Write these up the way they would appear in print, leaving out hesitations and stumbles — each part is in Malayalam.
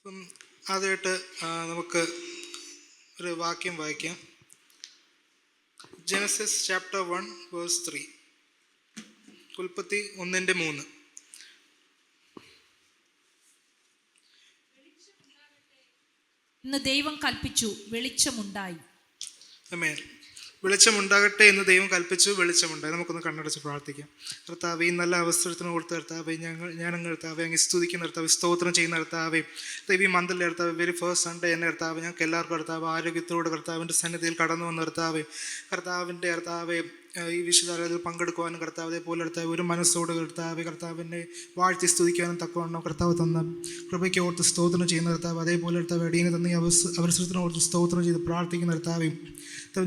അപ്പം ആദ്യമായിട്ട് നമുക്ക് ഒരു വാക്യം വായിക്കാം. Genesis chapter 1 verse 3. ഉൽപ്പത്തി 1:3. ഇന്ന് ദൈവം കൽപ്പിച്ചു, വെളിച്ചമുണ്ടായി. ആമേൻ. വെളിച്ചമുണ്ടാകട്ടെ എന്ന് ദൈവം കൽപ്പിച്ചു, വെളിച്ചമുണ്ടായി. നമുക്കൊന്ന് കണ്ണടച്ച് പ്രാർത്ഥിക്കാം. കർത്താവേ, ഈ നല്ല അവസരത്തിന് കൊടുത്ത കർത്താവേ, ഞാനങ്ങ് കർത്താവേ അങ്ങ് സ്തുതിക്കുന്ന കർത്താവ്, സ്തോത്രം ചെയ്യുന്ന കർത്താവേ, ഈ മന്തിലെ കർത്താവ്, വെരി ഫസ്റ്റ് സൺഡേ എന്നെ കർത്താവ് ഞങ്ങൾക്ക് എല്ലാവർക്കും കർത്താവ് ആരോഗ്യത്തോട് കർത്താവിൻ്റെ സന്നിധിയിൽ കടന്നു വന്ന കർത്താവേ, കർത്താവിൻ്റെ കർത്താവേ ഈ വിശുദ്ധാലയത്തിൽ പങ്കെടുക്കുവാനും കർത്താവ് അതേപോലെ കർത്താവ് ഒരു മനസ്സോട് കർത്താവിനെ വാഴ്ത്തി സ്തുതിക്കാനും തക്കവണ്ണം കർത്താവ് തന്ന കൃപയ്ക്ക് ഓർത്ത് സ്തോത്രം ചെയ്യുന്ന കർത്താവ്, അതേപോലെ കർത്താവ് അടിയനെ തന്ന ഈ അവസരത്തിന് ഓർത്ത് സ്തോത്രം ചെയ്ത് പ്രാർത്ഥിക്കുന്ന കർത്താവേ,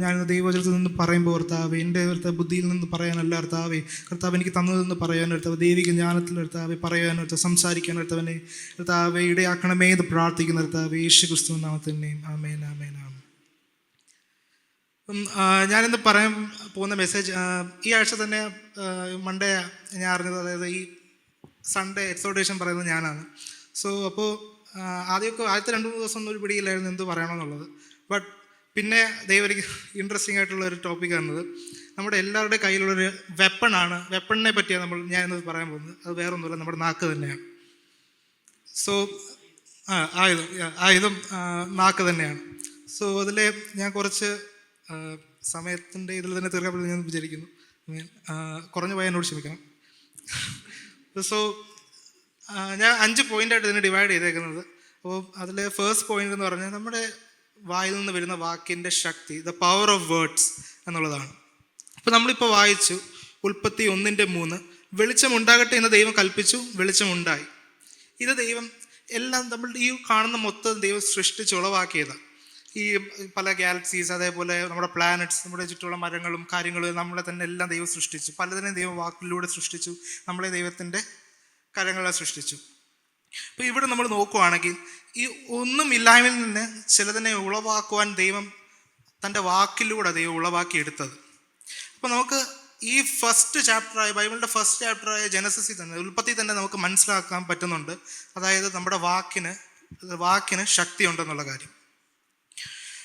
ഞാനിന്ന് ദൈവവചനത്തിൽ നിന്ന് പറയുമ്പോൾ കർത്താവ് എൻ്റെ കർത്താവ് ബുദ്ധിയിൽ നിന്ന് പറയാനല്ല കർത്താവേ, കർത്താവ് എനിക്ക് തന്നതെന്ന് പറയാൻ കർത്താവ്, ദൈവിക ജ്ഞാനത്തിൽ കർത്താവെ പറയാൻ കർത്താവ്, സംസാരിക്കാൻ കർത്താവെ ഇടയാക്കണമേ എന്ന് പ്രാർത്ഥിക്കുന്ന കർത്താവ് യേശു ക്രിസ്തു നാമത്തിൻ്റെയും ആമേൻ ആമേൻ ആമേൻ. ഞാനിന്ന് പറയാൻ പോകുന്ന മെസ്സേജ് ഈ ആഴ്ച തന്നെ മൺഡേ ഞാൻ അറിഞ്ഞത്, അതായത് ഈ സൺഡേ എക്സോർട്ടേഷൻ പറയുന്നത് ഞാനാണ്. സോ അപ്പോൾ ആദ്യമൊക്കെ ആദ്യത്തെ 2-3 ദിവസം ഒന്നും ഒരു പിടിയില്ലായിരുന്നു എന്ത് പറയണമെന്നുള്ളത്. ബട്ട് പിന്നെ ദൈവം എനിക്ക് ഇൻട്രസ്റ്റിംഗ് ആയിട്ടുള്ള ഒരു ടോപ്പിക് ആണത്. നമ്മുടെ എല്ലാവരുടെ കയ്യിലുള്ളൊരു വെപ്പണാണ്. വെപ്പണിനെ പറ്റിയാണ് ഞാനിന്ന് പറയാൻ പോകുന്നത്. അത് വേറൊന്നുമില്ല, നമ്മുടെ നാക്ക് തന്നെയാണ്. സോ ആയുധം നാക്ക് തന്നെയാണ്. സോ അതിൽ ഞാൻ കുറച്ച് സമയത്തിൻ്റെ ഇതിൽ തന്നെ തീർക്കാൻ പറ്റും ഞാൻ വിചാരിക്കുന്നു. കുറഞ്ഞു പോയാൽ എന്നോട് ക്ഷമിക്കണം. സോ ഞാൻ 5 പോയിൻ്റായിട്ട് ഇതിനെ ഡിവൈഡ് ചെയ്തേക്കുന്നത്. അപ്പോൾ അതിൽ ഫസ്റ്റ് പോയിന്റ് എന്ന് പറഞ്ഞാൽ നമ്മുടെ വായിൽ നിന്ന് വരുന്ന വാക്കിൻ്റെ ശക്തി, ദ പവർ ഓഫ് വേർഡ്സ് എന്നുള്ളതാണ്. അപ്പോൾ നമ്മളിപ്പോൾ വായിച്ചു ഉൽപ്പത്തി 1:3, വെളിച്ചമുണ്ടാകട്ടെ എന്ന് ദൈവം കൽപ്പിച്ചു, വെളിച്ചമുണ്ടായി. ഇത് ദൈവം എല്ലാം നമ്മളുടെ ഈ കാണുന്ന മൊത്തം ദൈവം സൃഷ്ടിച്ച് ഉളവാക്കിയതാണ്. ഈ പല ഗാലക്സീസ്, അതേപോലെ നമ്മുടെ പ്ലാനറ്റ്സ്, നമ്മുടെ ചുറ്റുമുള്ള മരങ്ങളും കാര്യങ്ങളും നമ്മളെ തന്നെ എല്ലാം ദൈവം സൃഷ്ടിച്ചു. പലതിനെയും ദൈവം വാക്കിലൂടെ സൃഷ്ടിച്ചു, നമ്മളെ ദൈവത്തിൻ്റെ കരങ്ങളെ സൃഷ്ടിച്ചു. അപ്പോൾ ഇവിടെ നമ്മൾ നോക്കുവാണെങ്കിൽ ഈ ഒന്നുമില്ലായ്മയിൽ നിന്ന് ചിലതിനെ ഉളവാക്കുവാൻ ദൈവം തൻ്റെ വാക്കിലൂടെ ദൈവം ഉളവാക്കിയെടുത്തത്. അപ്പോൾ നമുക്ക് ഈ ഫസ്റ്റ് ചാപ്റ്ററായ ബൈബിളിൻ്റെ ഫസ്റ്റ് ചാപ്റ്ററായ ജെനസിസിൽ തന്നെ, ഉൽപ്പത്തി തന്നെ നമുക്ക് മനസ്സിലാക്കാൻ പറ്റുന്നുണ്ട്, അതായത് നമ്മുടെ വാക്കിന് ശക്തി ഉണ്ടെന്നുള്ള കാര്യം.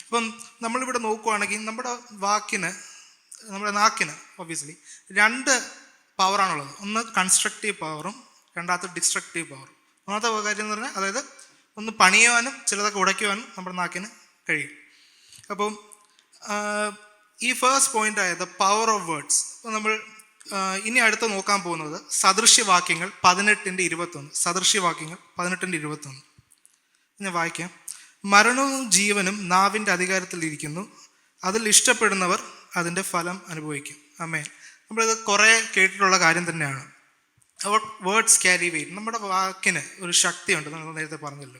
അപ്പം നമ്മളിവിടെ നോക്കുവാണെങ്കിൽ നമ്മുടെ നാക്കിന് ഒബ്വിയസ്ലി 2 പവറാണുള്ളത്. ഒന്ന് കൺസ്ട്രക്റ്റീവ് പവറും രണ്ടാമത്തെ ഡിസ്ട്രക്റ്റീവ് പവറും. ഒന്നാമത്തെ കാര്യം എന്ന് പറഞ്ഞാൽ, അതായത് ഒന്ന് പണിയുവാനും ചിലതൊക്കെ ഉടയ്ക്കുവാനും നമ്മുടെ നാക്കിന് കഴിയും. അപ്പം ഈ ഫസ്റ്റ് പോയിന്റ് ആയ ദ പവർ ഓഫ് വേർഡ്സ്. അപ്പോൾ നമ്മൾ ഇനി അടുത്ത് നോക്കാൻ പോകുന്നത് സദൃശ്യവാക്യങ്ങൾ 18:21. സദൃശ്യവാക്യങ്ങൾ 18:21 ഞാൻ വായിക്കാം. മരണവും ജീവനും നാവിൻ്റെ അധികാരത്തിലിരിക്കുന്നു, അതിൽ ഇഷ്ടപ്പെടുന്നവർ അതിൻ്റെ ഫലം അനുഭവിക്കും. ആമേൻ. നമ്മളിത് കുറേ കേട്ടിട്ടുള്ള കാര്യം തന്നെയാണ്. Words carry weight. നമ്മുടെ വാക്കിന് ഒരു ശക്തിയുണ്ട്, നമ്മൾ നേരത്തെ പറഞ്ഞല്ലോ.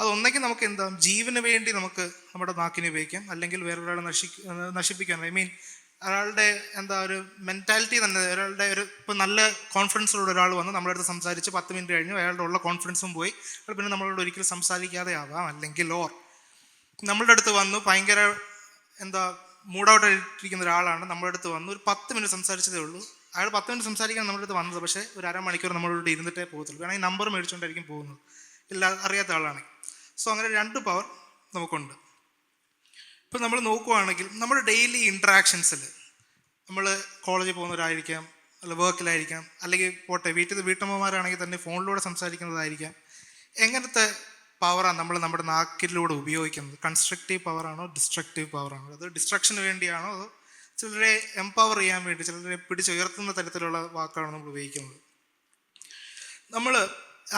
അതൊന്നെങ്കിൽ നമുക്ക് ജീവന് വേണ്ടി നമുക്ക് നമ്മുടെ നാക്കിനെ ഉപയോഗിക്കാം, അല്ലെങ്കിൽ വേറൊരാളെ നശിപ്പിക്കാൻ. ഒരാളുടെ ഒരു മെൻറ്റാലിറ്റി തന്നെ, ഒരാളുടെ ഇപ്പോൾ നല്ല കോൺഫിഡൻസിലുള്ള ഒരാൾ വന്ന് നമ്മുടെ അടുത്ത് സംസാരിച്ച് 10 മിനിറ്റ് കഴിഞ്ഞ് അയാളുടെ ഉള്ള കോൺഫിഡൻസും പോയി, പിന്നെ നമ്മളോട് ഒരിക്കലും സംസാരിക്കാതെ ആവാം. അല്ലെങ്കിൽ നമ്മളുടെ അടുത്ത് വന്നു ഭയങ്കര മൂഡൗട്ടായിട്ടിരിക്കുന്ന ഒരാളാണ്, നമ്മുടെ അടുത്ത് വന്ന് ഒരു 10 മിനിറ്റ് സംസാരിച്ചതേ ഉള്ളൂ. അയാൾ 10 മിനിറ്റ് സംസാരിക്കാൻ നമ്മുടെ അടുത്ത് വന്നത്, പക്ഷേ ഒരു അരമണിക്കൂർ നമ്മളോട് ഇരുന്നിട്ടേ പോകത്തുള്ളൂ. വേണമെങ്കിൽ നമ്പർ മേടിച്ചുകൊണ്ടായിരിക്കും പോകുന്നത്, അറിയാത്ത ആളാണെങ്കിൽ. സോ അങ്ങനെ 2 പവർ നമുക്കുണ്ട്. ഇപ്പം നമ്മൾ നോക്കുവാണെങ്കിൽ നമ്മുടെ ഡെയിലി ഇൻട്രാക്ഷൻസിൽ, നമ്മൾ കോളേജിൽ പോകുന്നവരായിരിക്കാം, അല്ല വർക്കിലായിരിക്കാം, അല്ലെങ്കിൽ വീട്ടമ്മമാരാണെങ്കിൽ തന്നെ ഫോണിലൂടെ സംസാരിക്കുന്നതായിരിക്കാം. എങ്ങനത്തെ പവറാണ് നമ്മുടെ നാക്കിലൂടെ ഉപയോഗിക്കുന്നത്? കൺസ്ട്രക്റ്റീവ് പവറാണോ ഡിസ്ട്രക്റ്റീവ് പവറാണോ? അത് ഡിസ്ട്രക്ഷന് വേണ്ടിയാണോ, അതോ ചിലരെ എംപവർ ചെയ്യാൻ വേണ്ടി, ചിലരെ പിടിച്ചുയർത്തുന്ന തരത്തിലുള്ള വാക്കാണ് നമ്മൾ ഉപയോഗിക്കുന്നത്? നമ്മൾ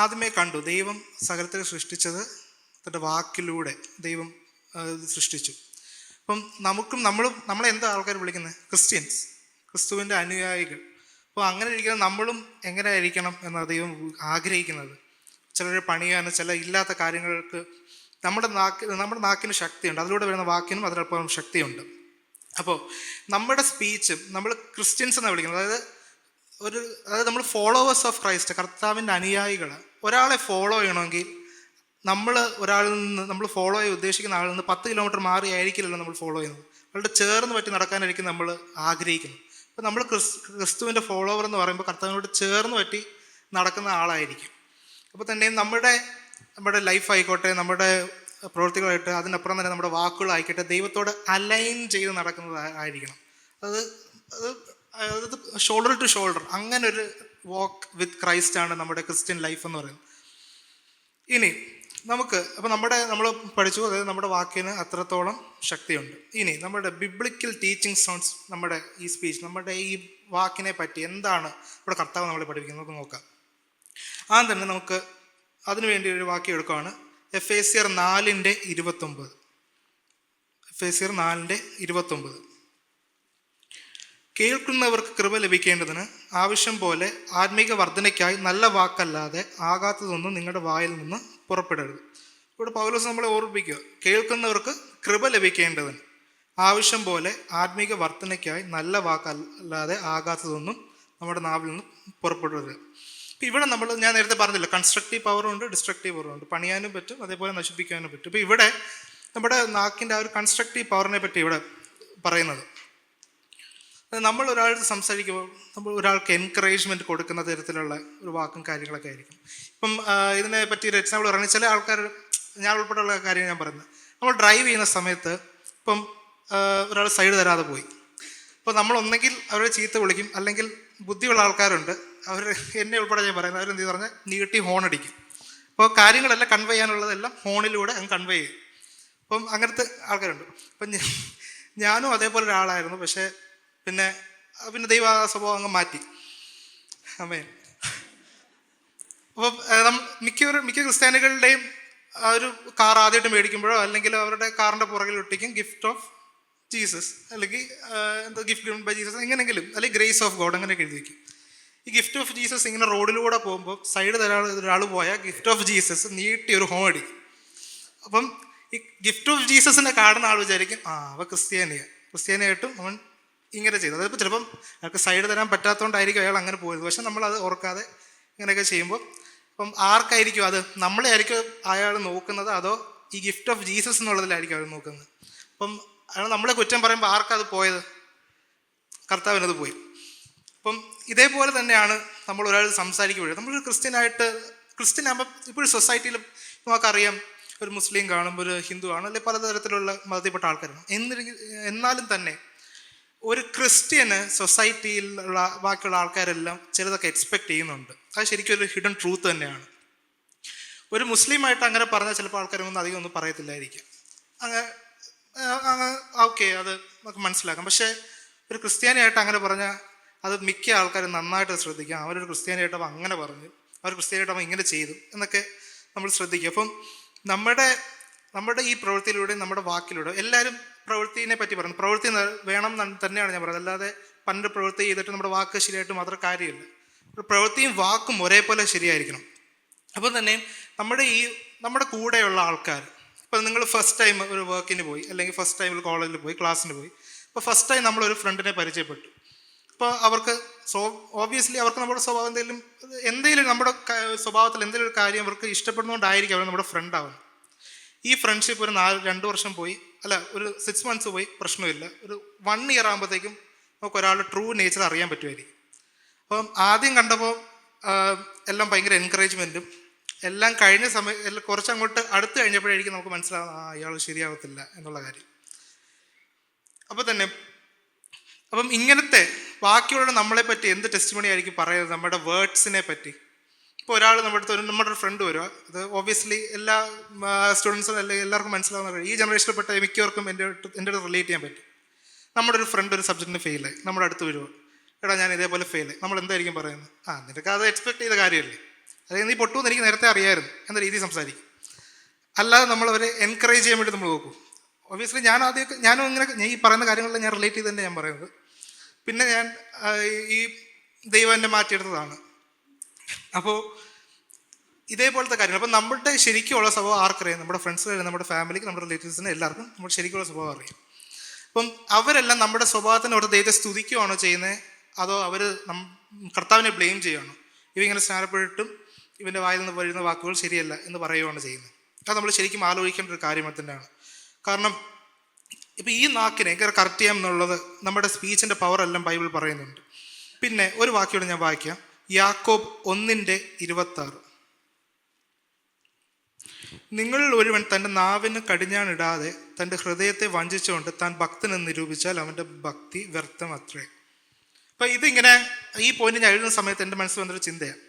ആദ്യമേ കണ്ടു, ദൈവം സകലത്തെ സൃഷ്ടിച്ചത് തൻ്റെ വാക്കിലൂടെ ദൈവം സൃഷ്ടിച്ചു. അപ്പം നമ്മളെ എന്താ ആൾക്കാർ വിളിക്കുന്നത്? ക്രിസ്ത്യൻസ്, ക്രിസ്തുവിൻ്റെ അനുയായികൾ. അപ്പോൾ അങ്ങനെ ഇരിക്കുന്ന നമ്മളും എങ്ങനെ ആയിരിക്കണം എന്നാണ് ദൈവം ആഗ്രഹിക്കുന്നത്. ചിലരെ പണിയാനും ചില ഇല്ലാത്ത കാര്യങ്ങൾക്ക് നമ്മുടെ നാക്കിന് ശക്തിയുണ്ട്, അതിലൂടെ വരുന്ന വാക്കിനും അതിനൊപ്പം ശക്തിയുണ്ട്. അപ്പോൾ നമ്മുടെ സ്പീച്ചും, നമ്മൾ ക്രിസ്ത്യൻസ് എന്നാണ് വിളിക്കുന്നത്, അതായത് നമ്മൾ ഫോളോവേഴ്സ് ഓഫ് ക്രൈസ്റ്റ്, കർത്താവിൻ്റെ അനുയായികൾ. ഒരാളെ ഫോളോ ചെയ്യണമെങ്കിൽ നമ്മൾ ഫോളോ ചെയ്യാൻ ഉദ്ദേശിക്കുന്ന ആളിൽ നിന്ന് 10 കിലോമീറ്റർ മാറി ആയിരിക്കില്ലല്ലോ നമ്മൾ ഫോളോ ചെയ്യുന്നത്. അവളുടെ ചേർന്ന് പറ്റി നടക്കാനായിരിക്കും നമ്മൾ ആഗ്രഹിക്കുന്നത്. അപ്പോൾ നമ്മൾ ക്രിസ്തുവിൻ്റെ ഫോളോവർ എന്ന് പറയുമ്പോൾ കർത്താവിനോട് ചേർന്ന് പറ്റി നടക്കുന്ന ആളായിരിക്കും. അപ്പോൾ തന്നെയും നമ്മുടെ നമ്മുടെ ലൈഫ് ആയിക്കോട്ടെ, നമ്മുടെ പ്രവൃത്തികളായിട്ട്, അതിനപ്പുറം തന്നെ നമ്മുടെ വാക്കുകളായിക്കോട്ടെ, ദൈവത്തോട് അലൈൻ ചെയ്ത് നടക്കുന്നത് ആയിരിക്കണം. അത് അത് ഷോൾഡർ ടു ഷോൾഡർ, അങ്ങനെ ഒരു വാക്ക് വിത്ത് ക്രൈസ്റ്റ് ആണ് നമ്മുടെ ക്രിസ്ത്യൻ ലൈഫ് എന്ന് പറയുന്നത്. ഇനി നമുക്ക് അപ്പോൾ നമ്മൾ പഠിച്ചു, അതായത് നമ്മുടെ വാക്കിന് അത്രത്തോളം ശക്തിയുണ്ട്. ഇനി നമ്മുടെ ബിബ്ലിക്കൽ ടീച്ചിങ് സോൺസ്, നമ്മുടെ ഈ സ്പീച്ച്, നമ്മുടെ ഈ വാക്കിനെ പറ്റി എന്താണ് നമ്മുടെ കർത്താവ് നമ്മളെ പഠിപ്പിക്കുന്നത് നമുക്ക് നോക്കാം. ആദ്യം തന്നെ നമുക്ക് അതിനുവേണ്ടി ഒരു വാക്യം എടുക്കുകയാണ്. എഫേസ്യർ 4:29. എഫേസ്യർ 4:29. കേൾക്കുന്നവർക്ക് കൃപ ലഭിക്കേണ്ടതിന് ആവശ്യം പോലെ ആത്മീക വർധനയ്ക്കായി നല്ല വാക്കല്ലാതെ ആകാത്തതൊന്നും നിങ്ങളുടെ വായിൽ നിന്ന് പുറപ്പെടരുത്. ഇവിടെ പൗലോസ് നമ്മളെ ഓർമ്മിപ്പിക്കുക, കേൾക്കുന്നവർക്ക് കൃപ ലഭിക്കേണ്ടതിന് ആവശ്യം പോലെ ആത്മീക വർധനയ്ക്കായി നല്ല വാക്കല്ലാതെ ആകാത്തതൊന്നും നമ്മുടെ നാവിൽ നിന്ന് പുറപ്പെടരുത്. ഇപ്പം ഇവിടെ ഞാൻ നേരത്തെ പറഞ്ഞില്ല, കൺസ്ട്രക്റ്റീവ് പവറുണ്ട്, ഡിസ്ട്രക്റ്റീവ് പവറുണ്ട്. പണിയാനും പറ്റും, അതേപോലെ നശിപ്പിക്കാനും പറ്റും. ഇപ്പം ഇവിടെ നമ്മുടെ നാക്കിൻ്റെ ആ ഒരു കൺസ്ട്രക്റ്റീവ് പവറിനെ പറ്റി ഇവിടെ പറയുന്നത്, നമ്മൾ ഒരാൾക്ക് സംസാരിക്കുമ്പോൾ നമ്മൾ ഒരാൾക്ക് എൻകറേജ്മെൻറ്റ് കൊടുക്കുന്ന തരത്തിലുള്ള ഒരു വാക്കും കാര്യങ്ങളൊക്കെ ആയിരിക്കും. ഇപ്പം ഇതിനെ പറ്റി ഒരു എക്സാമ്പിൾ പറയുന്നത്, ചില ആൾക്കാർ, ഞാൻ ഉൾപ്പെടെയുള്ള കാര്യം ഞാൻ പറയുന്നത്, നമ്മൾ ഡ്രൈവ് ചെയ്യുന്ന സമയത്ത് ഇപ്പം ഒരാൾ സൈഡ് തരാതെ പോയി, അപ്പോൾ നമ്മളൊന്നെങ്കിൽ അവരെ ചീത്ത വിളിക്കും, അല്ലെങ്കിൽ ബുദ്ധിയുള്ള ആൾക്കാരുണ്ട്, അവർ എന്നെ ഉൾപ്പെടെ ഞാൻ പറയുന്നത്, അവരെന്ത് പറഞ്ഞാൽ നീട്ടി ഹോൺ അടിക്കും. അപ്പോൾ കാര്യങ്ങളെല്ലാം കൺവേ ചെയ്യാനുള്ളതെല്ലാം ഹോണിലൂടെ അങ്ങ് കൺവേ ചെയ്യും. അപ്പം അങ്ങനത്തെ ആൾക്കാരുണ്ട്. അപ്പം ഞാനും അതേപോലെ ഒരാളായിരുന്നു. പക്ഷേ പിന്നെ ദൈവ സ്വഭാവം അങ്ങ് മാറ്റി. ആമേൻ. അപ്പം മിക്ക ക്രിസ്ത്യാനികളുടെയും ഒരു കാർ ആദ്യമായിട്ട് മേടിക്കുമ്പോഴോ അല്ലെങ്കിൽ അവരുടെ കാറിൻ്റെ പുറകിൽ ഒട്ടിക്കും ഗിഫ്റ്റ് ഓഫ് ജീസസ്, അല്ലെങ്കിൽ എന്താ ഗിഫ്റ്റ് ഗിവൺ ബൈ ജീസസ്, എങ്ങനെയെങ്കിലും, അല്ലെങ്കിൽ ഗ്രേസ് ഓഫ് ഗോഡ്, അങ്ങനെയൊക്കെ എഴുതി വയ്ക്കും. ഈ ഗിഫ്റ്റ് ഓഫ് ജീസസ് ഇങ്ങനെ റോഡിലൂടെ പോകുമ്പോൾ സൈഡ് ഒരാൾ പോയാൽ ഗിഫ്റ്റ് ഓഫ് ജീസസ് നീട്ടി ഒരു ഹോൺ അടിക്കും. അപ്പം ഈ ഗിഫ്റ്റ് ഓഫ് ജീസസിനെ കാണുന്ന ആൾ വിചാരിക്കും, അവ ക്രിസ്ത്യാനിയായിട്ടും അവൻ ഇങ്ങനെ ചെയ്തു. അതായത് ചിലപ്പം അയാൾക്ക് സൈഡ് തരാൻ പറ്റാത്തതുകൊണ്ടായിരിക്കും അയാൾ അങ്ങനെ പോയത്. പക്ഷെ നമ്മളത് ഓർക്കാതെ ഇങ്ങനെയൊക്കെ ചെയ്യുമ്പോൾ അപ്പം ആർക്കായിരിക്കും അത്? നമ്മളെ ആയിരിക്കും അയാൾ നോക്കുന്നത്, അതോ ഈ ഗിഫ്റ്റ് ഓഫ് ജീസസ് എന്നുള്ളതിലായിരിക്കും അയാൾ നോക്കുന്നത്? അപ്പം അയാൾ നമ്മളെ കുറ്റം പറയുമ്പോൾ ആർക്കത് പോയത്? കർത്താവിനത് പോയി. അപ്പം ഇതേപോലെ തന്നെയാണ് നമ്മൾ ഒരാൾ സംസാരിക്കുമ്പോഴേ, നമ്മൾ ക്രിസ്ത്യൻ ആകുമ്പോൾ ഇപ്പോൾ സൊസൈറ്റിയിൽ നമുക്കറിയാം, ഒരു മുസ്ലിം കാണും, ഒരു ഹിന്ദു കാണും, അല്ലെങ്കിൽ പലതരത്തിലുള്ള മതത്തിൽപ്പെട്ട ആൾക്കാരാണ്. എന്നാലും തന്നെ ഒരു ക്രിസ്ത്യന് സൊസൈറ്റിയിലുള്ള ബാക്കിയുള്ള ആൾക്കാരെല്ലാം ചിലതൊക്കെ എക്സ്പെക്റ്റ് ചെയ്യുന്നുണ്ട്. അത് ശരിക്കും ഒരു ഹിഡൻ ട്രൂത്ത് തന്നെയാണ്. ഒരു മുസ്ലിമായിട്ട് അങ്ങനെ പറഞ്ഞാൽ ചിലപ്പോൾ ആൾക്കാരൊന്നും അധികം ഒന്നും പറയത്തില്ലായിരിക്കാം. ഓക്കെ, അത് നമുക്ക് മനസ്സിലാക്കാം. പക്ഷേ ഒരു ക്രിസ്ത്യാനിയായിട്ട് അങ്ങനെ പറഞ്ഞാൽ അത് മിക്ക ആൾക്കാരും നന്നായിട്ട് ശ്രദ്ധിക്കാം. അവരൊരു ക്രിസ്ത്യാനിയായിട്ട് അവൻ അങ്ങനെ പറഞ്ഞു, അവർ ക്രിസ്ത്യാനിയായിട്ട് അവൻ ഇങ്ങനെ ചെയ്തു എന്നൊക്കെ നമ്മൾ ശ്രദ്ധിക്കും. അപ്പം നമ്മുടെ ഈ പ്രവൃത്തിയിലൂടെ, നമ്മുടെ വാക്കിലൂടെ എല്ലാവരും പ്രവൃത്തിനെ പറ്റി പറയുന്നു. പ്രവൃത്തി വേണം തന്നെയാണ് ഞാൻ പറയുന്നത്. അല്ലാതെ പണ്ട് പ്രവൃത്തി ചെയ്തിട്ട് നമ്മുടെ വാക്ക് ശരിയായിട്ട് മാത്രം കാര്യമില്ല. പ്രവൃത്തിയും വാക്കും ഒരേപോലെ ശരിയായിരിക്കണം. അപ്പോൾ തന്നെ നമ്മുടെ കൂടെയുള്ള ആൾക്കാർ, ഇപ്പോൾ നിങ്ങൾ ഫസ്റ്റ് ടൈം ഒരു വർക്കിന് പോയി, അല്ലെങ്കിൽ ഫസ്റ്റ് ടൈം കോളേജിൽ പോയി, ക്ലാസ്സിന് പോയി, ഇപ്പോൾ ഫസ്റ്റ് ടൈം നമ്മളൊരു ഫ്രണ്ടിനെ പരിചയപ്പെട്ടു. അപ്പോൾ അവർക്ക് ഓബ്വിയസ്ലി അവർക്ക് നമ്മുടെ സ്വഭാവം എന്തെങ്കിലും നമ്മുടെ സ്വഭാവത്തിൽ എന്തെങ്കിലും ഒരു കാര്യം അവർക്ക് ഇഷ്ടപ്പെടുന്നതുകൊണ്ടായിരിക്കും അവർ നമ്മുടെ ഫ്രണ്ട് ആവുന്നത്. ഈ ഫ്രണ്ട്ഷിപ്പ് ഒരു 2 വർഷം പോയി, അല്ല ഒരു 6 months പോയി, പ്രശ്നമില്ല. ഒരു 1 year ആകുമ്പോഴത്തേക്കും നമുക്ക് ഒരാളുടെ ട്രൂ നേച്ചർ അറിയാൻ പറ്റുമായിരിക്കും. അപ്പം ആദ്യം കണ്ടപ്പോൾ എല്ലാം ഭയങ്കര എൻകറേജ്മെൻറ്റും എല്ലാം കഴിഞ്ഞ സമയം കുറച്ചങ്ങോട്ട് അടുത്ത് കഴിഞ്ഞപ്പോഴായിരിക്കും നമുക്ക് മനസ്സിലാവുന്ന ഇയാൾ ശരിയാവത്തില്ല എന്നുള്ള കാര്യം. അപ്പം ഇങ്ങനത്തെ ബാക്കിയുള്ള നമ്മളെ പറ്റി എന്ത് ടെസ്റ്റിമണി ആയിരിക്കും പറയുന്നത് നമ്മുടെ വേർഡ്സിനെ പറ്റി? ഇപ്പോൾ ഒരാൾ നമ്മുടെ ഒരു ഫ്രണ്ട് വരുക, അത് ഓബ്വിയസ്ലി എല്ലാ സ്റ്റുഡൻസും അല്ലെങ്കിൽ എല്ലാവർക്കും മനസ്സിലാവുന്ന, ഈ ജനറേഷനിൽപ്പെട്ട മിക്കവർക്കും എൻ്റെ അടുത്ത് റിലേറ്റ് ചെയ്യാൻ പറ്റും. നമ്മുടെ ഒരു ഫ്രണ്ട് ഒരു സബ്ജക്റ്റിന് ഫെയിലായി, നമ്മുടെ അടുത്ത് വരുമോ, എടാ ഞാൻ ഇതേപോലെ ഫെയിലായി, നമ്മൾ എന്തായിരിക്കും പറയുന്നത്? നിനക്ക് അത് എക്സ്പെക്ട് ചെയ്ത കാര്യമല്ലേ, അല്ലെങ്കിൽ നീ പൊട്ടുമെന്ന് എനിക്ക് നേരത്തെ അറിയാമായിരുന്നു എന്ന രീതിയിൽ സംസാരിക്കും. അല്ലാതെ നമ്മളവരെ എൻകറേജ് ചെയ്യാൻ വേണ്ടി നമ്മൾ നോക്കും. ഒബ്വിയസ്ലി ഞാനും ഇങ്ങനെ ഈ പറയുന്ന കാര്യങ്ങളെല്ലാം ഞാൻ റിലേറ്റ് ചെയ്ത് തന്നെ ഞാൻ പറയുന്നത്. പിന്നെ ഞാൻ ഈ ദൈവം എന്നെ മാറ്റിയെടുത്തതാണ്. അപ്പോൾ ഇതേപോലത്തെ കാര്യങ്ങൾ, അപ്പം നമ്മുടെ ശരിക്കുള്ള സ്വഭാവം ആർക്കറിയാം? നമ്മുടെ ഫ്രണ്ട്സിന്, നമ്മുടെ ഫാമിലിക്ക്, നമ്മുടെ റിലേറ്റീവ്സിന് എല്ലാവർക്കും നമ്മുടെ ശരിക്കുള്ള സ്വഭാവം അറിയാം. അപ്പം അവരെല്ലാം നമ്മുടെ സ്വഭാവത്തിന് ഓരോ ദൈവത്തെ സ്തുതിക്കുകയാണോ ചെയ്യുന്നത്, അതോ അവർ കർത്താവിനെ ബ്ലെയിം ചെയ്യുകയാണോ? ഇവങ്ങനെ സ്നാനപ്പെട്ടിട്ടും ഇവൻ്റെ വായിൽ നിന്ന് വരുന്ന വാക്കുകൾ ശരിയല്ല എന്ന് പറയുകയാണ് ചെയ്യുന്നത്. അത് നമ്മൾ ശരിക്കും ആലോചിക്കേണ്ട ഒരു കാര്യം തന്നെയാണ്. കാരണം ഇപ്പം ഈ നാക്കിനെ എങ്ങനെ കറക്റ്റ് ചെയ്യാം എന്നുള്ളത് നമ്മുടെ സ്പീച്ചിൻ്റെ പവറെല്ലാം ബൈബിൾ പറയുന്നുണ്ട്. പിന്നെ ഒരു വാക്യോടെ ഞാൻ വായിക്കാം. യാക്കോബ് 1:26. നിങ്ങളിൽ ഒരുവൻ തൻ്റെ നാവിന് കടിഞ്ഞാണിടാതെ തൻ്റെ ഹൃദയത്തെ വഞ്ചിച്ചുകൊണ്ട് താൻ ഭക്തനെന്ന് നിരൂപിച്ചാൽ അവൻ്റെ ഭക്തി വ്യർത്ഥം അത്രേ. അപ്പം ഇതിങ്ങനെ ഈ പോയിന്റ് ഞാൻ എഴുതുന്ന സമയത്ത് എൻ്റെ മനസ്സിൽ വന്നൊരു ചിന്തയാണ്.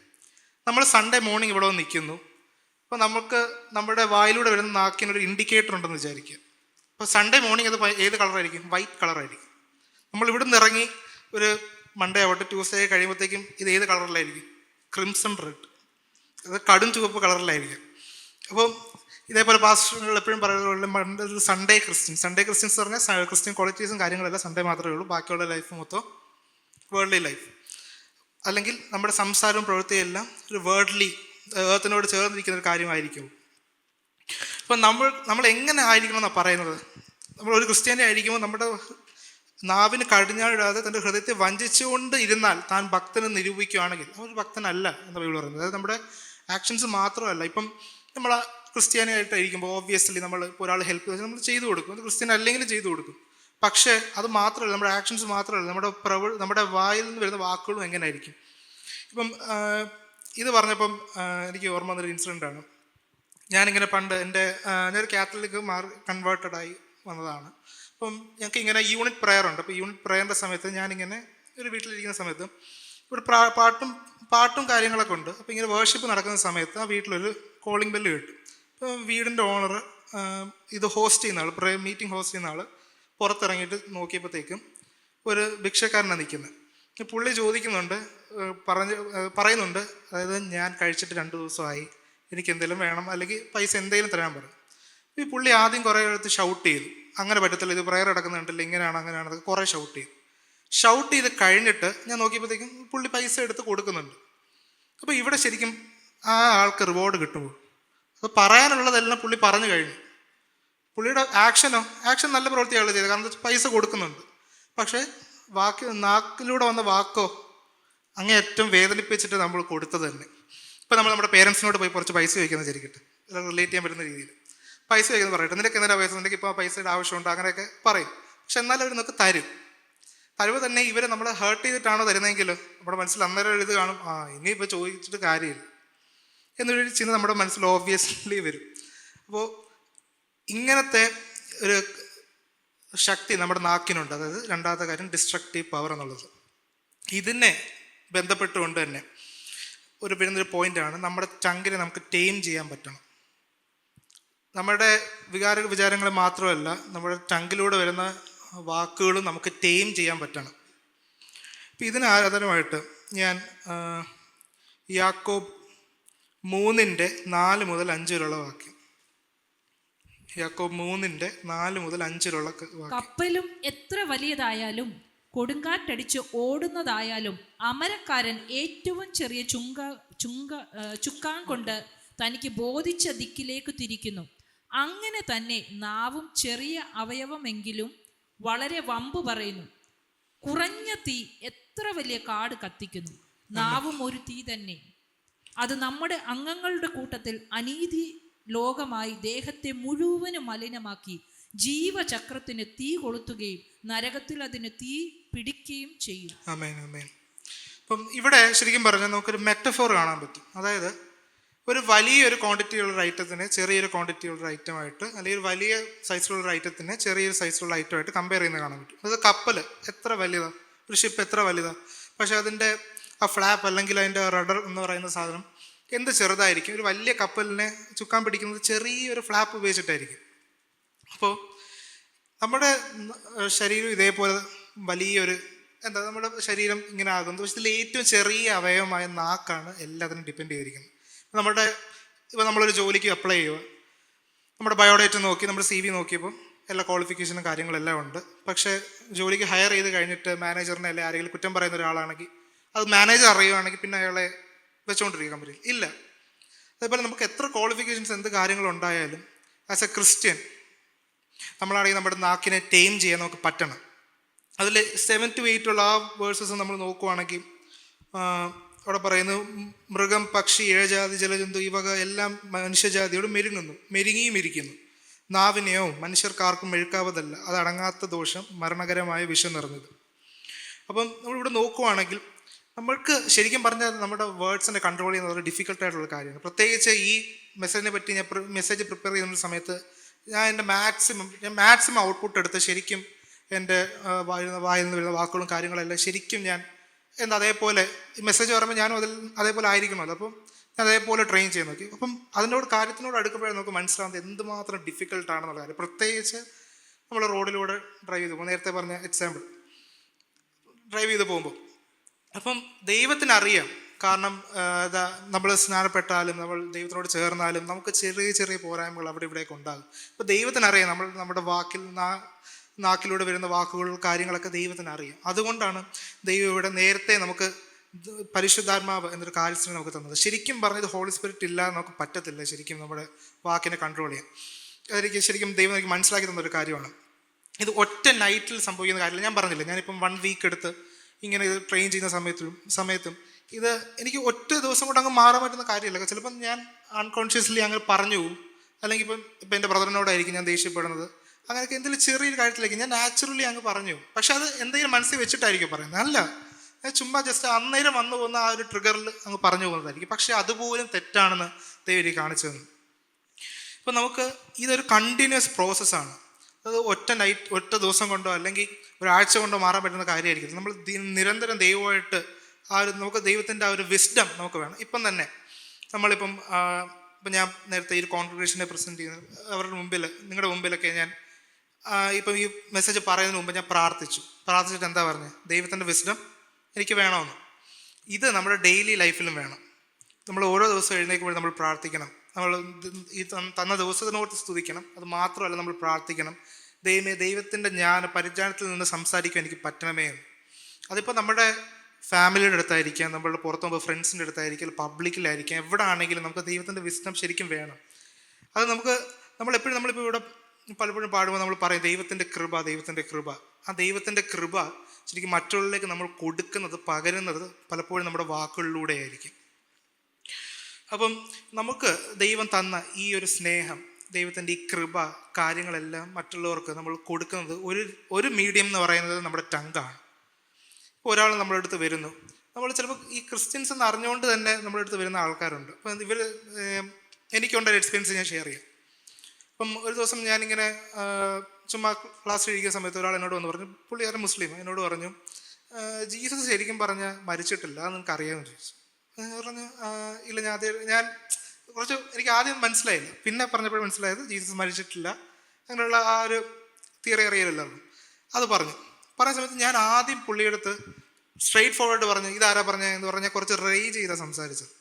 നമ്മൾ സൺഡേ മോർണിംഗ് ഇവിടെ വന്ന് നിൽക്കുന്നു. അപ്പോൾ നമുക്ക് നമ്മുടെ വായിലൂടെ വരുന്ന നാക്കിനൊരു ഇൻഡിക്കേറ്റർ ഉണ്ടെന്ന് വിചാരിക്കുക. അപ്പോൾ സൺഡേ മോർണിംഗ് അത് ഏത് കളറായിരിക്കും? വൈറ്റ് കളറായിരിക്കും. നമ്മൾ ഇവിടെ നിന്ന് ഇറങ്ങി ഒരു മൺഡേ ആവട്ടെ ട്യൂസ്ഡേ കഴിയുമ്പോഴത്തേക്കും ഇത് ഏത് കളറിലായിരിക്കും? ക്രിംസൺ റെഡ്, അത് കടും ചുവപ്പ് കളറിലായിരിക്കും. അപ്പം ഇതേപോലെ പാസ്റ്ററുകൾ എപ്പോഴും പറയുന്നത് സൺഡേ ക്രിസ്ത്യൻസ് പറഞ്ഞാൽ ക്രിസ്ത്യൻ ക്വാളിറ്റീസും കാര്യങ്ങളെല്ലാം സൺഡേ മാത്രമേ ഉള്ളൂ, ബാക്കിയുള്ള ലൈഫ് മൊത്തം വേൾഡ്ലി ലൈഫ്. അല്ലെങ്കിൽ നമ്മുടെ സംസാരവും പ്രവൃത്തിയും എല്ലാം ഒരു വേൾഡ്ലി ഏർത്തിനോട് ചേർന്നിരിക്കുന്ന ഒരു കാര്യമായിരിക്കും. അപ്പം നമ്മൾ എങ്ങനെ ആയിരിക്കണം എന്നാണ് പറയുന്നത്? നമ്മളൊരു ക്രിസ്ത്യാനി ആയിരിക്കുമ്പോൾ നമ്മുടെ നാവിന് കടിഞ്ഞാണിടാതെ തൻ്റെ ഹൃദയത്തെ വഞ്ചിച്ചുകൊണ്ട് ഇരുന്നാൽ താൻ ഭക്തനെ നിരൂപിക്കുകയാണെങ്കിൽ അവർ ഭക്തനല്ല എന്ന് ബൈബിൾ പറയുന്നത്. അതായത് നമ്മുടെ ആക്ഷൻസ് മാത്രമല്ല. ഇപ്പം നമ്മൾ ക്രിസ്ത്യാനിയായിട്ടായിരിക്കുമ്പോൾ ഓബ്വിയസ്ലി നമ്മൾ ഇപ്പോൾ ഒരാൾ ഹെൽപ്പ് ചെയ്താൽ നമ്മൾ ചെയ്തു കൊടുക്കും, അത് ക്രിസ്ത്യൻ അല്ലെങ്കിലും ചെയ്തു കൊടുക്കും. പക്ഷേ അത് മാത്രമല്ല, നമ്മുടെ ആക്ഷൻസ് മാത്രമല്ല, നമ്മുടെ വായിൽ നിന്ന് വരുന്ന വാക്കുകളും എങ്ങനെ ആയിരിക്കും. ഇപ്പം ഇത് പറഞ്ഞപ്പം എനിക്ക് ഓർമ്മ വന്നൊരു ഇൻസിഡൻ്റാണ്. ഞാനിങ്ങനെ പണ്ട് ഞാനൊരു കാത്തലിക് കൺവേർട്ടഡായി വന്നതാണ്. അപ്പം ഞങ്ങൾക്ക് ഇങ്ങനെ യൂണിറ്റ് പ്രെയർ ഉണ്ട്. അപ്പോൾ യൂണിറ്റ് പ്രെയറിൻ്റെ സമയത്ത് ഞാനിങ്ങനെ ഒരു വീട്ടിലിരിക്കുന്ന സമയത്ത് ഇവിടെ പാട്ടും കാര്യങ്ങളൊക്കെ ഉണ്ട്. അപ്പോൾ ഇങ്ങനെ വേർഷിപ്പ് നടക്കുന്ന സമയത്ത് ആ വീട്ടിലൊരു കോളിംഗ് ബെല്ല് കിട്ടും. അപ്പോൾ വീടിൻ്റെ ഓണർ ഇത് ഹോസ്റ്റ് ചെയ്യുന്ന ആൾ, മീറ്റിംഗ് ഹോസ്റ്റ് ചെയ്യുന്ന ആൾ പുറത്തിറങ്ങിയിട്ട് നോക്കിയപ്പോഴത്തേക്കും ഒരു ഭിക്ഷക്കാരനാണ് നിൽക്കുന്നത്. പുള്ളി ചോദിക്കുന്നുണ്ട്, പറയുന്നുണ്ട്, അതായത് ഞാൻ കഴിച്ചിട്ട് 2 ദിവസമായി, എനിക്ക് എന്തെങ്കിലും വേണം, അല്ലെങ്കിൽ പൈസ എന്തെങ്കിലും തരാൻ പറയും. ഈ പുള്ളി ആദ്യം കുറേ എടുത്ത് ഷൗട്ട് ചെയ്തു, അങ്ങനെ പറ്റത്തില്ല, ഇത് പ്രയർ നടക്കുന്നുണ്ടല്ലോ, ഇങ്ങനെയാണ് അങ്ങനെയാണ്, കുറേ ഷൗട്ട് ചെയ്ത് കഴിഞ്ഞിട്ട് ഞാൻ നോക്കിയപ്പോഴത്തേക്കും പുള്ളി പൈസ എടുത്ത് കൊടുക്കുന്നുണ്ട്. അപ്പോൾ ഇവിടെ ശരിക്കും ആ ആൾക്ക് റിവാർഡ് കിട്ടുമോ? അപ്പോൾ പറയാനുള്ളതെല്ലാം പുള്ളി പറഞ്ഞു കഴിഞ്ഞു. പുള്ളിയുടെ ആക്ഷൻ നല്ല പ്രവൃത്തിയാണ് ചെയ്തത്, കാരണം പൈസ കൊടുക്കുന്നുണ്ട്. പക്ഷേ നാക്കിലൂടെ വന്ന വാക്കോ അങ്ങേയറ്റം വേദനിപ്പിച്ചിട്ട് നമ്മൾ കൊടുത്തത് തന്നെ. ഇപ്പം നമ്മൾ നമ്മുടെ പേരൻസിനോട് പോയി കുറച്ച് പൈസ ചോദിക്കുന്നത് ശരിക്കട്ടെ, റിലേറ്റ് ചെയ്യാൻ പറ്റുന്ന രീതിയിൽ പൈസ ചോദിക്കുന്നത് പറയട്ടെ, നിനക്ക് എന്തിനാ പൈസ, നിനക്ക് ഇപ്പോൾ പൈസയുടെ ആവശ്യമുണ്ട്, അങ്ങനെയൊക്കെ പറയും. പക്ഷെ എന്നാലും അവർ നമുക്ക് തരുമ്പോൾ തന്നെ ഇവരെ നമ്മളെ ഹേർട്ട് ചെയ്തിട്ടാണോ തരുന്നതെങ്കിൽ നമ്മുടെ മനസ്സിൽ അന്നേരം ഒരു ഇത് കാണും, ഇനിയിപ്പോൾ ചോദിച്ചിട്ട് കാര്യമില്ല എന്നൊരു ചിന്ത നമ്മുടെ മനസ്സിൽ ഓബ്വിയസ്ലി വരും. അപ്പോൾ ഇങ്ങനത്തെ ഒരു ശക്തി നമ്മുടെ നാക്കിനുണ്ട്. അതായത് രണ്ടാമത്തെ കാര്യം ഡിസ്ട്രക്റ്റീവ് പവർ എന്നുള്ളത്. ഇതിനെ ബന്ധപ്പെട്ടുകൊണ്ട് തന്നെ വരുന്നൊരു പോയിന്റാണ്, നമ്മുടെ ചങ്കിനെ നമുക്ക് ടൈം ചെയ്യാൻ പറ്റണം. നമ്മുടെ വിചാരങ്ങളെ മാത്രമല്ല, നമ്മുടെ ചങ്കിലൂടെ വരുന്ന വാക്കുകളും നമുക്ക് ടൈം ചെയ്യാൻ പറ്റണം. ഇപ്പം ഇതിന് ആധാരമായിട്ട് ഞാൻ യാക്കോബ് 3:4 മുതൽ 5 വരെയുള്ള വാക്യം, യാക്കോബ് 3:4 മുതൽ 5 വരെയുള്ള വാക്യം. കപ്പലും എത്ര വലിയതായാലും കൊടുങ്കാറ്റടിച്ച് ഓടുന്നതായാലും അമരക്കാരൻ ഏറ്റവും ചെറിയ ചുക്കാൻ കൊണ്ട് തനിക്ക് ബോധിച്ച ദിക്കിലേക്ക് തിരിക്കുന്നു. അങ്ങനെ തന്നെ നാവും ചെറിയ അവയവമെങ്കിലും വളരെ വമ്പ് പറയുന്നു. കുറഞ്ഞ തീ എത്ര വലിയ കാട് കത്തിക്കുന്നു. നാവും ഒരു തീ തന്നെ, അത് നമ്മുടെ അംഗങ്ങളുടെ കൂട്ടത്തിൽ അനീതി ലോകമായി ദേഹത്തെ മുഴുവനും മലിനമാക്കി ജീവചക്രത്തിന് തീ കൊളുത്തുകയും നരകത്തിൽ അതിന് തീ പിടിക്കുകയും ചെയ്യും. ആമേൻ, ആമേൻ. അപ്പം ഇവിടെ ശരിക്കും പറഞ്ഞാൽ നമുക്കൊരു മെറ്റഫോർ കാണാൻ പറ്റും. അതായത് ഒരു വലിയൊരു ക്വാണ്ടിറ്റി ഉള്ള ഐറ്റത്തിനെ ചെറിയൊരു ക്വാണ്ടിറ്റി ഉള്ള ഐറ്റമായിട്ട്, അല്ലെങ്കിൽ ഒരു വലിയ സൈസിലുള്ള ഐറ്റത്തിനെ ചെറിയൊരു സൈസിലുള്ള ഐറ്റമായിട്ട് കമ്പയർ ചെയ്യുന്നത് കാണാൻ പറ്റും. അത് കപ്പൽ എത്ര വലുതാണ്, ഒരു ഷിപ്പ് എത്ര വലുതാണ്, പക്ഷെ അതിൻ്റെ ആ ഫ്ലാപ്പ് അല്ലെങ്കിൽ അതിൻ്റെ റഡർ എന്ന് പറയുന്ന സാധനം എന്ത് ചെറുതായിരിക്കും. ഒരു വലിയ കപ്പലിനെ ചുക്കാൻ പിടിക്കുന്നത് ചെറിയൊരു ഫ്ലാപ്പ് ഉപയോഗിച്ചിട്ടായിരിക്കും. അപ്പോൾ നമ്മുടെ ശരീരം ഇതേപോലെ വലിയൊരു നമ്മുടെ ശരീരം ഇങ്ങനെ ആകുന്നത്, പക്ഷെ ഇതിൽ ഏറ്റവും ചെറിയ അവയവമായ നാക്കാണ് എല്ലാത്തിനും ഡിപ്പെൻഡ് ചെയ്തിരിക്കുന്നത്. ഇപ്പോൾ നമ്മളൊരു ജോലിക്ക് അപ്ലൈ ചെയ്യുക, നമ്മുടെ ബയോഡേറ്റ നോക്കി, നമ്മുടെ CV നോക്കിയപ്പോൾ എല്ലാ ക്വാളിഫിക്കേഷനും കാര്യങ്ങളെല്ലാം ഉണ്ട്. പക്ഷേ ജോലിക്ക് ഹയർ ചെയ്ത് കഴിഞ്ഞിട്ട് മാനേജറിനെ അല്ലെ ആരെങ്കിലും കുറ്റം പറയുന്ന ഒരാളാണെങ്കിൽ അത് മാനേജർ അറിയുകയാണെങ്കിൽ പിന്നെ അയാളെ വെച്ചുകൊണ്ടിരിക്കുക കമ്പനിയിൽ ഇല്ല. അതേപോലെ നമുക്ക് എത്ര ക്വാളിഫിക്കേഷൻസ് എന്ത് കാര്യങ്ങളുണ്ടായാലും ആസ് എ ക്രിസ്ത്യൻ നമ്മളാണെങ്കിൽ നമ്മുടെ നാക്കിനെ ടൈം ചെയ്യാൻ നമുക്ക് പറ്റണം. അതിൽ 7 to 8 ഉള്ള ആ വേഴ്സസ് നമ്മൾ നോക്കുവാണെങ്കിൽ അവിടെ പറയുന്നു, മൃഗം, പക്ഷി, ഇഴജാതി, ജലജന്തു ഈ വക എല്ലാം മനുഷ്യജാതിയോട് മെരുങ്ങിയും ഇരിക്കുന്നു. നാവിനെയോ മനുഷ്യർക്കാർക്കും മെഴുക്കാവതല്ല, അത് അടങ്ങാത്ത ദോഷം, മരണകരമായ വിഷം നിറഞ്ഞത്. അപ്പം നമ്മളിവിടെ നോക്കുവാണെങ്കിൽ നമ്മൾക്ക് ശരിക്കും പറഞ്ഞാൽ നമ്മുടെ വേർഡ്സിനെ കൺട്രോൾ ചെയ്യുന്നത് ഒരു ഡിഫിക്കൽട്ടായിട്ടുള്ള കാര്യമാണ്. പ്രത്യേകിച്ച് ഈ മെസ്സേജിനെ പറ്റി ഞാൻ മെസ്സേജ് പ്രിപ്പയർ ചെയ്യുന്ന സമയത്ത് ഞാൻ എൻ്റെ മാക്സിമം ഔട്ട്പുട്ട് എടുത്ത് ശരിക്കും എൻ്റെ വായിൽ നിന്ന് വരുന്ന വാക്കുകളും കാര്യങ്ങളെല്ലാം ശരിക്കും ഞാൻ അതേപോലെ ഈ മെസ്സേജ് പറയുമ്പോൾ ഞാനും അതേപോലെ ആയിരിക്കണമല്ലോ. അപ്പം ഞാൻ അതേപോലെ ട്രെയിൻ ചെയ്ത് നോക്കി. അപ്പം കാര്യത്തിനോട് അടുക്കുമ്പോഴേ നമുക്ക് മനസ്സിലാവുന്നത് എന്തുമാത്രം ഡിഫിക്കൽട്ടാണെന്നുള്ള കാര്യം. പ്രത്യേകിച്ച് നമ്മൾ റോഡിലൂടെ ഡ്രൈവ് ചെയ്ത് പോകുമ്പോൾ, നേരത്തെ പറഞ്ഞ എക്സാമ്പിൾ ഡ്രൈവ് ചെയ്ത് പോകുമ്പോൾ, അപ്പം ദൈവത്തിനറിയാം. കാരണം നമ്മൾ സ്നാനപ്പെട്ടാലും നമ്മൾ ദൈവത്തിനോട് ചേർന്നാലും നമുക്ക് ചെറിയ ചെറിയ പോരായ്മകൾ അവിടെ ഇവിടെയൊക്കെ ഉണ്ടാകും. അപ്പോൾ ദൈവത്തിനറിയാം നമ്മുടെ നാക്കിലൂടെ വരുന്ന വാക്കുകൾ കാര്യങ്ങളൊക്കെ ദൈവത്തിനറിയാം. അതുകൊണ്ടാണ് ദൈവം ഇവിടെ നേരത്തെ നമുക്ക് പരിശുദ്ധാത്മാവ് എന്നൊരു കാര്യത്തിന് നമുക്ക് തന്നത്. ശരിക്കും പറഞ്ഞത് ഹോളി സ്പിരിറ്റ് ഇല്ലാതെ നമുക്ക് പറ്റത്തില്ല ശരിക്കും നമ്മുടെ വാക്കിനെ കൺട്രോൾ ചെയ്യാൻ. അതെനിക്ക് ശരിക്കും ദൈവം എനിക്ക് മനസ്സിലാക്കി തന്നൊരു കാര്യമാണ്. ഇത് ഒറ്റ നൈറ്റിൽ സംഭവിക്കുന്ന കാര്യമില്ല. ഞാൻ പറഞ്ഞില്ല, ഞാനിപ്പം 1 വീക്ക് എടുത്ത് ഇങ്ങനെ ഇത് ട്രെയിൻ ചെയ്യുന്ന സമയത്തും ഇത് എനിക്ക് ഒറ്റ ദിവസം കൊണ്ട് അങ്ങ് മാറാൻ പറ്റുന്ന കാര്യമില്ല. ചിലപ്പം ഞാൻ അൺകോൺഷ്യസ്ലി അങ്ങനെ പറഞ്ഞു പോകും. അല്ലെങ്കിൽ ഇപ്പം എൻ്റെ ബ്രദറിനോടായിരിക്കും ഞാൻ ദേഷ്യപ്പെടുന്നത്. അങ്ങനെയൊക്കെ എന്തെങ്കിലും ചെറിയൊരു കാര്യത്തിലേക്ക് ഞാൻ നാച്ചുറലി അങ്ങ് പറഞ്ഞു. പക്ഷെ അത് എന്തെങ്കിലും മനസ്സിൽ വെച്ചിട്ടായിരിക്കും പറയുന്നത്. അല്ല, ചുമ്മാ ജസ്റ്റ് അന്നേരം വന്നു പോകുന്ന ആ ഒരു ട്രിഗറിൽ അങ്ങ് പറഞ്ഞു പോകുന്നതായിരിക്കും. പക്ഷെ അതുപോലും തെറ്റാണെന്ന് ദൈവം എനിക്ക് കാണിച്ചു തന്നു. ഇപ്പം നമുക്ക് ഇതൊരു കണ്ടിന്യൂസ് പ്രോസസ്സാണ്. അത് ഒറ്റ ദിവസം കൊണ്ടോ അല്ലെങ്കിൽ ഒരാഴ്ച കൊണ്ടോ മാറാൻ പറ്റുന്ന കാര്യമായിരിക്കും. നമ്മൾ നിരന്തരം ദൈവമായിട്ട് നമുക്ക് ദൈവത്തിൻ്റെ ആ ഒരു വിസ്ഡം നമുക്ക് വേണം. ഇപ്പം തന്നെ നമ്മളിപ്പം ഞാൻ നേരത്തെ ഈ ഒരു കോൺഗ്രിഗേഷനെ പ്രസൻറ്റ് ചെയ്യുന്നത് അവരുടെ നിങ്ങളുടെ മുമ്പിലൊക്കെ ഞാൻ ഇപ്പം ഈ മെസ്സേജ് പറയുന്നതിന് മുമ്പ് ഞാൻ പ്രാർത്ഥിച്ചിട്ട് എന്താ പറഞ്ഞത്? ദൈവത്തിൻ്റെ വിസ്ഡം എനിക്ക് വേണമെന്ന്. ഇത് നമ്മുടെ ഡെയിലി ലൈഫിലും വേണം. നമ്മൾ ഓരോ ദിവസം എഴുന്നേൽക്കുമ്പോൾ നമ്മൾ പ്രാർത്ഥിക്കണം. നമ്മൾ ഈ തന്ന ദിവസത്തിനോർത്ത് സ്തുതിക്കണം. അത് മാത്രമല്ല, നമ്മൾ പ്രാർത്ഥിക്കണം, ദൈവത്തിൻ്റെ പരിജ്ഞാനത്തിൽ നിന്ന് സംസാരിക്കാൻ എനിക്ക് പറ്റണമേ എന്ന്. അതിപ്പോൾ നമ്മുടെ ഫാമിലിയുടെ അടുത്തായിരിക്കാം, നമ്മളുടെ പുറത്ത് പോകുമ്പോൾ ഫ്രണ്ട്സിൻ്റെ അടുത്തായിരിക്കും, പബ്ലിക്കിലായിരിക്കാം, എവിടെ ആണെങ്കിലും നമുക്ക് ദൈവത്തിൻ്റെ വിസ്ഡം ശരിക്കും വേണം. അത് നമ്മളിപ്പോൾ ഇവിടെ പലപ്പോഴും പാടുമ്പോൾ നമ്മൾ പറയും ദൈവത്തിൻ്റെ കൃപ. ആ ദൈവത്തിൻ്റെ കൃപ ശരിക്കും മറ്റുള്ളവരിലേക്ക് നമ്മൾ പകരുന്നത് പലപ്പോഴും നമ്മുടെ വാക്കുകളിലൂടെ ആയിരിക്കും. അപ്പം നമുക്ക് ദൈവം തന്ന ഈ ഒരു സ്നേഹം, ദൈവത്തിൻ്റെ ഈ കൃപ കാര്യങ്ങളെല്ലാം മറ്റുള്ളവർക്ക് നമ്മൾ കൊടുക്കുന്നത് ഒരു മീഡിയം എന്ന് പറയുന്നത് നമ്മുടെ ടങ്കാണ്. ഇപ്പോൾ ഒരാൾ നമ്മുടെ അടുത്ത് വരുന്നു, നമ്മൾ ചിലപ്പോൾ ഈ ക്രിസ്ത്യൻസ് എന്ന് അറിഞ്ഞുകൊണ്ട് തന്നെ നമ്മുടെ അടുത്ത് വരുന്ന ആൾക്കാരുണ്ട്. അപ്പം എനിക്കുണ്ടൊരു എക്സ്പീരിയൻസ് ഞാൻ ഷെയർ ചെയ്യാം. അപ്പം ഒരു ദിവസം ഞാനിങ്ങനെ ചുമ്മാ ക്ലാസ് കഴിക്കുന്ന സമയത്ത് ഒരാൾ എന്നോട് വന്ന് പറഞ്ഞു, പുള്ളിക്കാരൻ മുസ്ലിം, എന്നോട് പറഞ്ഞു, ജീസസ് ശരിക്കും പറഞ്ഞാൽ മരിച്ചിട്ടില്ല, അത് നിങ്ങൾക്ക് അറിയാമെന്ന് ചോദിച്ചു. പറഞ്ഞു ഇല്ല, ഞാൻ എനിക്ക് ആദ്യം മനസ്സിലായില്ല. പിന്നെ പറഞ്ഞപ്പോഴും മനസ്സിലായത് ജീസസ് മരിച്ചിട്ടില്ല, അങ്ങനെയുള്ള ആ ഒരു തിയറി അറിയില്ലായിരുന്നു. അത് പറഞ്ഞ സമയത്ത് ഞാൻ ആദ്യം പുള്ളിയെടുത്ത് സ്ട്രെയിറ്റ് ഫോർവേഡ് പറഞ്ഞു, ഇതാരാ എന്ന് പറഞ്ഞാൽ കുറച്ച് റേജ് ചെയ്താൽ സംസാരിച്ചത്.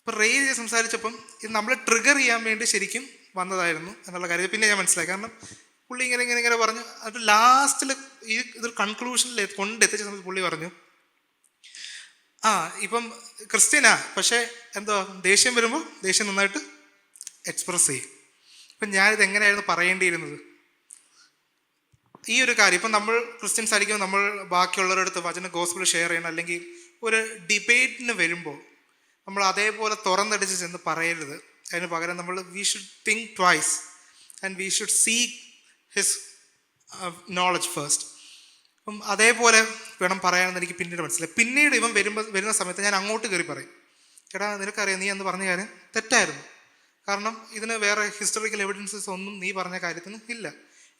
അപ്പോൾ റേജ് ചെയ്ത് സംസാരിച്ചപ്പം ഇത് നമ്മളെ ട്രിഗർ ചെയ്യാൻ വേണ്ടി ശരിക്കും വന്നതായിരുന്നു എന്നുള്ള കാര്യം പിന്നെ ഞാൻ മനസ്സിലായി. കാരണം പുള്ളി ഇങ്ങനെ പറഞ്ഞു. അത് ലാസ്റ്റിൽ ഇതൊരു കൺക്ലൂഷനിൽ കൊണ്ടെത്തിച്ച സമയത്ത് പുള്ളി പറഞ്ഞു, ഇപ്പം ക്രിസ്ത്യനാ, പക്ഷേ എന്തോ ദേഷ്യം വരുമ്പോൾ ദേഷ്യം നന്നായിട്ട് എക്സ്പ്രസ് ചെയ്യും. ഇപ്പം ഞാനിത് എങ്ങനെയായിരുന്നു പറയേണ്ടിയിരുന്നത്? ഈ ഒരു കാര്യം ഇപ്പം നമ്മൾ ക്രിസ്ത്യൻസ് ആയിരിക്കും, നമ്മൾ ബാക്കിയുള്ളവരുടെ അടുത്ത് വചന ഗോസ്പൽ ഷെയർ ചെയ്യണം, അല്ലെങ്കിൽ ഒരു ഡിബേറ്റിന് വരുമ്പോൾ നമ്മൾ അതേപോലെ തുറന്നടിച്ച് ചെന്ന് പറയരുത്. അതിന് പകരം we should think twice and we should seek his knowledge first. അപ്പം അതേപോലെ വേണം പറയാമെന്ന് എനിക്ക് പിന്നീട് മനസ്സിലായി. പിന്നീട് ഇവൻ വരുന്ന സമയത്ത് ഞാൻ അങ്ങോട്ട് കയറി പറയും, എടാ നിനക്കറിയാം, നീ അന്ന് പറഞ്ഞ കാര്യം തെറ്റായിരുന്നു, കാരണം ഇതിന് വേറെ ഹിസ്റ്റോറിക്കൽ എവിഡൻസസ് ഒന്നും നീ പറഞ്ഞ കാര്യത്തിന് ഇല്ല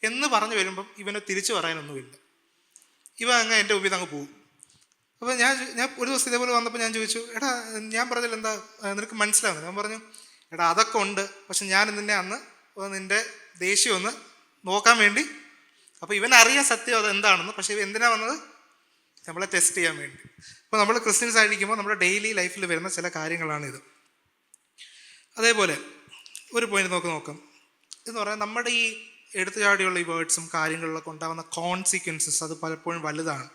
എന്ന് പറഞ്ഞു വരുമ്പം ഇവനെ തിരിച്ചു പറയാനൊന്നുമില്ല. ഇവ അങ്ങ് എൻ്റെ മുമ്പിൽ അങ്ങ് പോകും. അപ്പോൾ ഞാൻ ഒരു ദിവസം ഇതേപോലെ വന്നപ്പോൾ ഞാൻ ചോദിച്ചു, എടാ ഞാൻ പറഞ്ഞില്ല എന്താ നിനക്ക് മനസ്സിലാവുന്നത്? ഞാൻ പറഞ്ഞു, എടാ അതൊക്കെ ഉണ്ട്, പക്ഷെ ഞാൻ നിന്നെ അന്ന് നിൻ്റെ ദേഷ്യം ഒന്ന് നോക്കാൻ വേണ്ടി. അപ്പോൾ ഇവനറിയാൻ സത്യം അത് എന്താണെന്ന്, പക്ഷേ ഇവ എന്തിനാ വന്നത്? നമ്മളെ ടെസ്റ്റ് ചെയ്യാൻ വേണ്ടി. അപ്പോൾ നമ്മൾ ക്രിസ്ത്യൻസ് ആയിരിക്കുമ്പോൾ നമ്മുടെ ഡെയിലി ലൈഫിൽ വരുന്ന ചില കാര്യങ്ങളാണിത്. അതേപോലെ ഒരു പോയിന്റ് നോക്കാം എന്ന് പറഞ്ഞാൽ നമ്മുടെ ഈ എടുത്തുചാടിയുള്ള ഈ വേർഡ്സും കാര്യങ്ങളിലൊക്കെ ഉണ്ടാകുന്ന കോൺസിക്വൻസസ് അത് പലപ്പോഴും വലുതാണ്.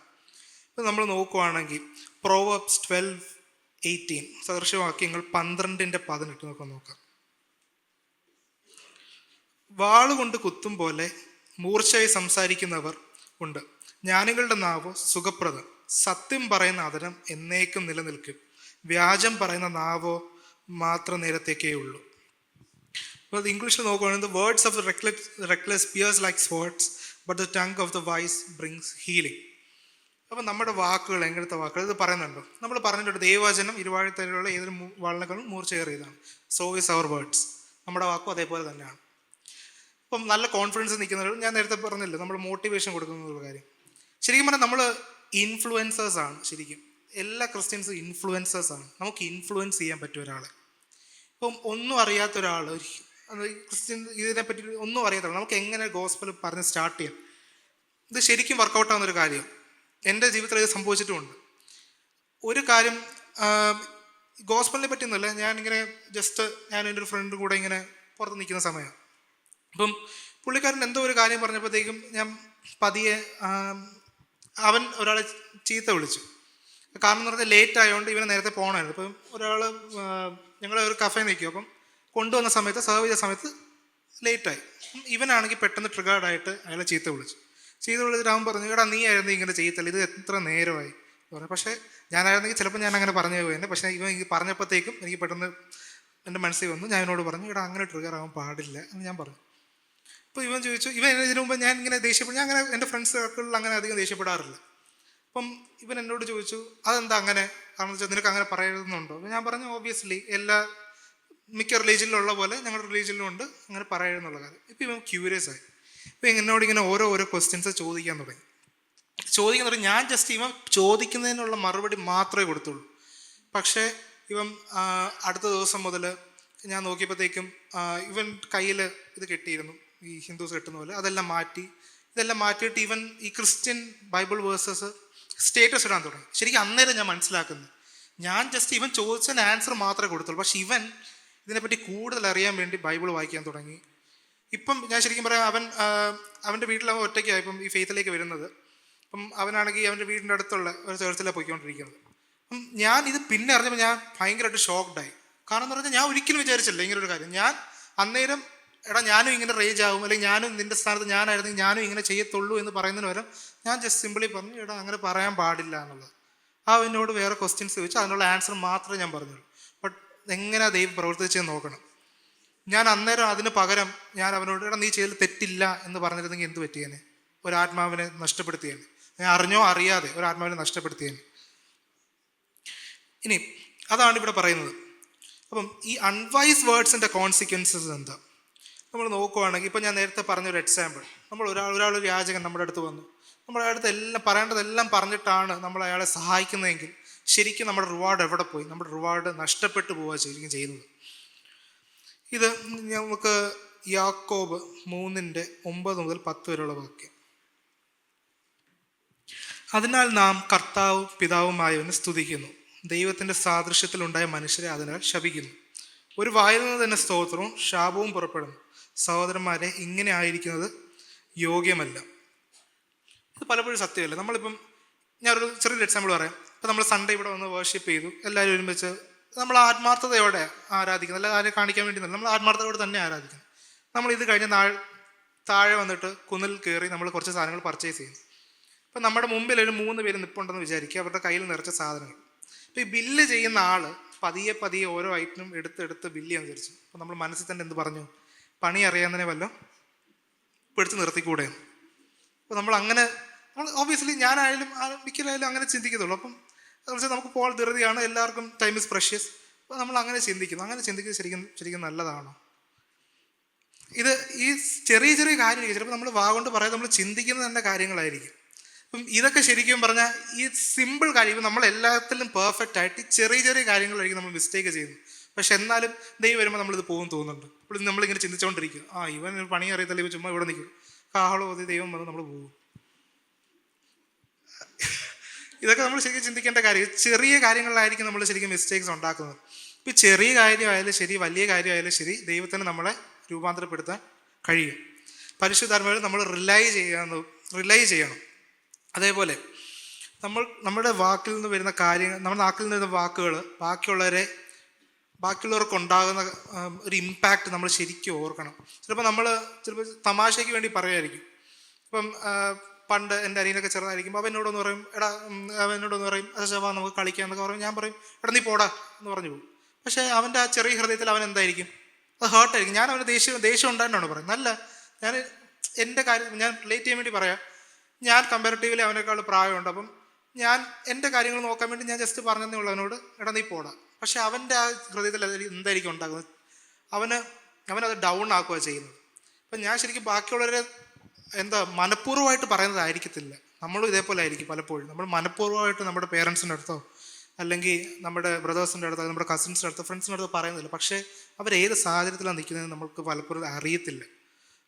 ഇപ്പം നമ്മൾ നോക്കുവാണെങ്കിൽ പ്രോവേർബ്സ് 12:18 സദൃശവാക്യങ്ങൾ 12:18 നോക്കാം. വാളുകൊണ്ട് കുത്തും പോലെ മൂർച്ചയായി സംസാരിക്കുന്നവർ ഉണ്ട്, ജ്ഞാനികളുടെ നാവ് സുഖപ്രദം. സത്യം പറയുന്ന അതരം എന്നേക്കും നിലനിൽക്കും, വ്യാജം പറയുന്ന നാവോ മാത്രം നേരത്തേക്കേ ഉള്ളൂ. അപ്പോൾ ഇംഗ്ലീഷിൽ നോക്കുകയാണെങ്കിൽ the words of the reckless pierce like swords, but the tongue of the wise brings healing. അപ്പം നമ്മുടെ വാക്കുകൾ, എങ്ങനത്തെ വാക്കുകൾ ഇത് പറയുന്നുണ്ടോ? നമ്മൾ പറഞ്ഞിട്ടുണ്ട് ദൈവവചനം ഇരുവാഴ്ത്തലുള്ള ഏതൊരു വാളിനേക്കാളും മൂർച്ചയേറിയതാണ്. So is our words. നമ്മുടെ വാക്കും അതേപോലെ തന്നെയാണ്. ഇപ്പം നല്ല കോൺഫിഡൻസ് നിൽക്കുന്നവരും, ഞാൻ നേരത്തെ പറഞ്ഞില്ല നമ്മൾ മോട്ടിവേഷൻ കൊടുക്കുന്ന കാര്യം, ശരിക്കും പറഞ്ഞാൽ നമ്മൾ ഇൻഫ്ലുവൻസേഴ്സ് ആണ്. ശരിക്കും എല്ലാ ക്രിസ്ത്യൻസും ഇൻഫ്ലുവൻസേഴ്സ് ആണ്. നമുക്ക് ഇൻഫ്ലുവൻസ് ചെയ്യാൻ പറ്റിയ ഒരാളെ. ഇപ്പം ഒന്നും അറിയാത്ത ഒരാൾ, ക്രിസ്ത്യൻ ഇതിനെപ്പറ്റി ഒന്നും അറിയാത്ത ഒരാൾ നമുക്ക് എങ്ങനെ ഗോസ്പൽ പറഞ്ഞ് സ്റ്റാർട്ട് ചെയ്യാം? ഇത് ശരിക്കും വർക്കൗട്ട് ആവുന്നൊരു കാര്യം. എൻ്റെ ജീവിതത്തിൽ ഇത് സംഭവിച്ചിട്ടുമുണ്ട്. ഒരു കാര്യം, ഗോസ്പലിനെ പറ്റിയൊന്നുമല്ല, ഞാനിങ്ങനെ ജസ്റ്റ് ഞാൻ എൻ്റെ ഒരു ഫ്രണ്ടും കൂടെ ഇങ്ങനെ പുറത്ത് നിൽക്കുന്ന സമയം, അപ്പം പുള്ളിക്കാരൻ എന്തോ ഒരു കാര്യം പറഞ്ഞപ്പോഴത്തേക്കും ഞാൻ പതിയെ, അവൻ ഒരാളെ ചീത്ത വിളിച്ചു. കാരണം എന്ന് പറഞ്ഞാൽ ലേറ്റ് ആയതുകൊണ്ട് ഇവന് നേരത്തെ പോകണമായിരുന്നു. അപ്പം ഒരാൾ, ഞങ്ങൾ ഒരു കഫേ നിൽക്കും, അപ്പം കൊണ്ടുവന്ന സമയത്ത്, സെർവ് ചെയ്ത സമയത്ത് ലേറ്റായി. ഇവനാണെങ്കിൽ പെട്ടെന്ന് ട്രിഗേർഡായിട്ട് അയാളെ ചീത്ത വിളിച്ചിട്ട് അവൻ പറഞ്ഞു, എടാ നീ ആയിരുന്നു ഇങ്ങനെ ചെയ്യത്തില്ല, ഇത് എത്ര നേരമായി പറഞ്ഞു. പക്ഷേ ഞാനായിരുന്നെങ്കിൽ ചിലപ്പോൾ ഞാൻ അങ്ങനെ പറഞ്ഞു പോയെന്നെ. പക്ഷേ ഇവൻ പറഞ്ഞപ്പോഴത്തേക്കും എനിക്ക് പെട്ടെന്ന് എൻ്റെ മനസ്സിൽ വന്നു. ഞാൻ ഇവനോട് പറഞ്ഞു, എടാ അങ്ങനെ ട്രിഗർ ആവാൻ പാടില്ല എന്ന് ഞാൻ പറഞ്ഞു. അപ്പോൾ ഇവൻ ചോദിച്ചു, ഇവൻ ഇതിനു മുമ്പ് ഞാൻ ഇങ്ങനെ ദേഷ്യപ്പെടും, ഞാൻ അങ്ങനെ എൻ്റെ ഫ്രണ്ട്സ് സർക്കിളിൽ അങ്ങനെ അധികം ദേഷ്യപ്പെടാറില്ല. അപ്പം ഇവൻ എന്നോട് ചോദിച്ചു, അതെന്താ അങ്ങനെ, കാരണം വെച്ചാൽ നിനക്ക് അങ്ങനെ പറയണമെന്നുണ്ടോ? ഞാൻ പറഞ്ഞു, ഓബിയസ്ലി മിക്ക റിലീജിയനിലുള്ള പോലെ ഞങ്ങളുടെ റിലീജിയനിലും ഉണ്ട് അങ്ങനെ പറയണമെന്നുള്ള കാര്യം. ഇപ്പം ഇവൻ ക്യൂരിയസ് ആയി. ഇപ്പം എന്നോട് ഇങ്ങനെ ഓരോ ക്വസ്റ്റ്യൻസ് ചോദിക്കാൻ തുടങ്ങി. ഞാൻ ജസ്റ്റ് ഇവൻ ചോദിക്കുന്നതിനുള്ള മറുപടി മാത്രമേ കൊടുത്തുള്ളൂ. പക്ഷേ ഇവൻ അടുത്ത ദിവസം മുതൽ ഞാൻ നോക്കിയപ്പോഴത്തേക്കും ഇവൻ കയ്യിൽ ഇത് കെട്ടിയിരുന്നു, ഈ ഹിന്ദുസ് കെട്ടുന്ന പോലെ. ഇതെല്ലാം മാറ്റിയിട്ട് ഇവൻ ഈ ക്രിസ്ത്യൻ ബൈബിൾ വേഴ്സസ് സ്റ്റേറ്റസ് ഇടാൻ തുടങ്ങി. ശരിക്കും അന്നേരം ഞാൻ മനസ്സിലാക്കുന്നത്, ഞാൻ ജസ്റ്റ് ഇവൻ ചോദിച്ചതിന് ആൻസർ മാത്രമേ കൊടുത്തുള്ളൂ. പക്ഷെ ഇവൻ ഇതിനെപ്പറ്റി കൂടുതൽ അറിയാൻ വേണ്ടി ബൈബിൾ വായിക്കാൻ തുടങ്ങി. ഇപ്പം ഞാൻ ശരിക്കും പറയാം, അവൻ്റെ വീട്ടിൽ അവൻ ഒറ്റയ്ക്കാണ് ഇപ്പം ഈ ഫെയ്ത്തിലേക്ക് വരുന്നത്. അപ്പം അവനാണെങ്കിൽ അവൻ്റെ വീടിൻ്റെ അടുത്തുള്ള ഒരു ചേർച്ചിലാണ് പോയിക്കൊണ്ടിരിക്കുന്നത്. അപ്പം ഞാൻ ഇത് പിന്നെ അറിഞ്ഞപ്പോൾ ഞാൻ ഭയങ്കരമായിട്ട് ഷോക്ക്ഡായി. കാരണം എന്ന് പറഞ്ഞാൽ ഞാൻ ഒരിക്കലും വിചാരിച്ചില്ല ഇങ്ങനെ ഒരു കാര്യം. ഞാൻ അന്നേരം, എടാ ഞാനും ഇങ്ങനെ റേജ് ആവും, അല്ലെങ്കിൽ ഞാനും നിൻ്റെ സ്ഥാനത്ത് ഞാനായിരുന്നെങ്കിൽ ഞാനും ഇങ്ങനെ ചെയ്യത്തുള്ളൂ എന്ന് പറയുന്നതിന് പകരം ഞാൻ ജസ്റ്റ് സിമ്പിളി പറഞ്ഞു, എടാ അങ്ങനെ പറയാൻ പാടില്ല എന്നുള്ളത്. എന്നോട് വേറെ ക്വസ്റ്റ്യൻസ് ചോദിച്ചു, അതിനുള്ള ആൻസർ മാത്രമേ ഞാൻ പറഞ്ഞുള്ളൂ. ബട്ട് എങ്ങനെയാ ദൈവം പ്രവർത്തിച്ചെന്ന് നോക്കണം. ഞാൻ അന്നേരം അതിന് പകരം ഞാൻ അവനോട്, എടാ നീ ചെയ്തത് തെറ്റില്ല എന്ന് പറഞ്ഞിരുന്നെങ്കിൽ എന്ത് പറ്റിയേനെ? ഒരാത്മാവിനെ നഷ്ടപ്പെടുത്തിയേനെ. ഞാൻ അറിഞ്ഞോ അറിയാതെ ഒരാത്മാവിനെ നഷ്ടപ്പെടുത്തിയേനെ. ഇനി അതാണ് ഇവിടെ പറയുന്നത്. അപ്പം ഈ അൺവൈസ് വേർഡ്സിൻ്റെ കോൺസിക്വൻസസ് എന്താ നമ്മൾ നോക്കുവാണെങ്കിൽ, ഇപ്പം ഞാൻ നേരത്തെ പറഞ്ഞൊരു എക്സാമ്പിൾ, നമ്മൾ ഒരാളൊരു യാചകൻ നമ്മുടെ അടുത്ത് വന്നു, നമ്മുടെ അടുത്ത് എല്ലാം പറയേണ്ടതെല്ലാം പറഞ്ഞിട്ടാണ് നമ്മൾ അയാളെ സഹായിക്കുന്നതെങ്കിൽ ശരിക്കും നമ്മുടെ റിവാർഡ് എവിടെ പോയി? നമ്മുടെ റിവാർഡ് നഷ്ടപ്പെട്ടു പോവുക ശരിക്കും ചെയ്യുന്നത്. ഇത് നമുക്ക് യാക്കോബ് 3:9-10 വരെയുള്ള വാക്യം. അതിനാൽ നാം കർത്താവും പിതാവുമായവനെ സ്തുതിക്കുന്നു, ദൈവത്തിൻ്റെ സാദൃശ്യത്തിലുണ്ടായ മനുഷ്യരെ അതിനാൽ ശപിക്കുന്നു. ഒരു വായിൽ നിന്ന് തന്നെ സ്തോത്രവും ശാപവും പുറപ്പെടുന്നു. സഹോദരന്മാരെ, ഇങ്ങനെ ആയിരിക്കുന്നത് യോഗ്യമല്ല. ഇത് പലപ്പോഴും സത്യമല്ല. നമ്മളിപ്പം ഞാനൊരു ചെറിയൊരു എക്സാമ്പിൾ പറയാം. ഇപ്പം നമ്മൾ സൺഡേ ഇവിടെ വന്ന് വർഷിപ്പ് ചെയ്തു, എല്ലാവരും ഒരുമിച്ച് നമ്മൾ ആത്മാർത്ഥതയോടെ ആരാധിക്കുന്നത്, അല്ല ആരെ കാണിക്കാൻ വേണ്ടി നമ്മൾ ആത്മാർത്ഥതയോടെ തന്നെ ആരാധിക്കണം. നമ്മൾ ഇത് കഴിഞ്ഞ് താഴെ വന്നിട്ട് കുന്നിൽ കയറി നമ്മൾ കുറച്ച് സാധനങ്ങൾ പർച്ചേസ് ചെയ്യും. ഇപ്പം നമ്മുടെ മുമ്പിൽ ഒരു 3 പേര് നിൽപ്പുണ്ടെന്ന് വിചാരിക്കുക, അവരുടെ കയ്യിൽ നിറച്ച സാധനങ്ങൾ. അപ്പോൾ ഈ ബില്ല് ചെയ്യുന്ന ആൾ പതിയെ ഓരോ ഐറ്റം എടുത്ത് ബില്ല് ചെയ്യാൻ വിചാരിച്ചു. അപ്പോൾ നമ്മൾ മനസ്സിൽ തന്നെ എന്ത് പറഞ്ഞു? പണി അറിയാവുന്നതിനെ വല്ലതും പിടിച്ച് നിർത്തിക്കൂടെ? അപ്പോൾ നമ്മൾ ഓബിയസ്ലി ഞാനായാലും മിക്കലായാലും അങ്ങനെ ചിന്തിക്കത്തുള്ളൂ. അപ്പം നമുക്ക് പോൾ ധൃതിയാണ്, എല്ലാവർക്കും ടൈം ഇസ് പ്രഷ്യസ്. അപ്പോൾ നമ്മൾ അങ്ങനെ ചിന്തിക്കുന്നു. അങ്ങനെ ചിന്തിക്കുന്നത് ശരിക്കും നല്ലതാണോ? ഈ ചെറിയ കാര്യമായിരിക്കും. ചിലപ്പോൾ നമ്മൾ കൊണ്ട് പറയാതെ നമ്മൾ ചിന്തിക്കുന്നത് തന്നെ കാര്യങ്ങളായിരിക്കും. അപ്പം ഇതൊക്കെ ശരിക്കും പറഞ്ഞാൽ ഈ സിമ്പിൾ കാര്യം, നമ്മൾ എല്ലാത്തിലും പെർഫെക്റ്റ് ആയിട്ട് ഈ ചെറിയ കാര്യങ്ങളായിരിക്കും നമ്മൾ മിസ്റ്റേക്ക് ചെയ്യുന്നത്. പക്ഷെ എന്നാലും ദൈവം വരുമ്പോൾ നമ്മളിത് പോകും തോന്നുന്നുണ്ട്. അപ്പോൾ നമ്മളിങ്ങനെ ചിന്തിച്ചുകൊണ്ടിരിക്കും, ഇവൻ പണി അറിയത്തില്ല, ഇവ ചുമ്മാ ഇവിടെ നിൽക്കും, കാഹളം ഓതി ദൈവം വന്ന് നമ്മൾ പോകും. ഇതൊക്കെ നമ്മൾ ശരിക്കും ചിന്തിക്കേണ്ട കാര്യം. ചെറിയ കാര്യങ്ങളിലായിരിക്കും നമ്മൾ ശരിക്കും മിസ്റ്റേക്സ് ഉണ്ടാക്കുന്നത്. ഇപ്പോൾ ചെറിയ കാര്യമായാലും ശരി, വലിയ കാര്യമായാലും ശരി, ദൈവത്തിന് നമ്മളെ രൂപാന്തരപ്പെടുത്താൻ കഴിയും. പരിശുദ്ധാത്മാവിൽ നമ്മൾ റിലൈ ചെയ്യണം. അതേപോലെ നമ്മുടെ വാക്കിൽ നിന്ന് വരുന്ന കാര്യങ്ങൾ, നമ്മുടെ നാക്കിൽ നിന്ന് വരുന്ന വാക്കുകൾ ബാക്കിയുള്ളവർക്ക് ഉണ്ടാകുന്ന ഒരു ഇമ്പാക്റ്റ് നമ്മൾ ശരിക്കും ഓർക്കണം. ചിലപ്പോൾ തമാശയ്ക്ക് വേണ്ടി പറയുമായിരിക്കും. ഇപ്പം പണ്ട് എൻ്റെ അനിയനൊക്കെ ചെറുതായിരിക്കുമ്പോൾ അവനോടൊന്ന് പറയും, അശവാ നമുക്ക് കളിക്കാം എന്നൊക്കെ പറയും. ഞാൻ പറയും, എടാ നീ പോടാ എന്ന് പറഞ്ഞു പോകും. പക്ഷേ അവൻ്റെ ആ ചെറിയ ഹൃദയത്തിൽ അവൻ എന്തായിരിക്കും? അത് ഹേർട്ടായിരിക്കും. ഞാൻ അവന് ദേഷ്യം ഉണ്ടായിട്ടാണ് പറയുന്നത്. നല്ല എൻ്റെ കാര്യം ഞാൻ റിലേറ്റ് ചെയ്യാൻ വേണ്ടി പറയാം. ഞാൻ കമ്പാരിറ്റീവ്ലി അവനേക്കാൾ പ്രായമുണ്ട്. അപ്പം ഞാൻ എൻ്റെ കാര്യങ്ങൾ നോക്കാൻ വേണ്ടി ഞാൻ ജസ്റ്റ് പറഞ്ഞതേ ഉള്ളൂ അവനോട്, എടാ നീ പോടാ. പക്ഷെ അവൻ്റെ ആ ഹൃദയത്തിൽ എന്തായിരിക്കും ഉണ്ടാകുന്നത്? അവനത് ഡൗൺ ആക്കുക ചെയ്യുന്നത്. അപ്പം ഞാൻ ശരിക്കും ബാക്കിയുള്ളവരെ മനഃപൂർവ്വമായിട്ട് പറയുന്നതായിരിക്കത്തില്ല. നമ്മളും ഇതേപോലെ ആയിരിക്കും പലപ്പോഴും. നമ്മൾ മനഃപൂർവ്വമായിട്ട് നമ്മുടെ പേരൻസിൻ്റെ അടുത്തോ അല്ലെങ്കിൽ നമ്മുടെ ബ്രദേഴ്സിൻ്റെ അടുത്തോ നമ്മുടെ കസിൻസിൻ്റെ അടുത്തോ ഫ്രണ്ട്സിൻ്റെ അടുത്തോ പറയുന്നില്ല. പക്ഷേ അവരേത് സാഹചര്യത്തിലാണ് നിൽക്കുന്നത് നമുക്ക് പലപ്പോഴും അറിയത്തില്ല.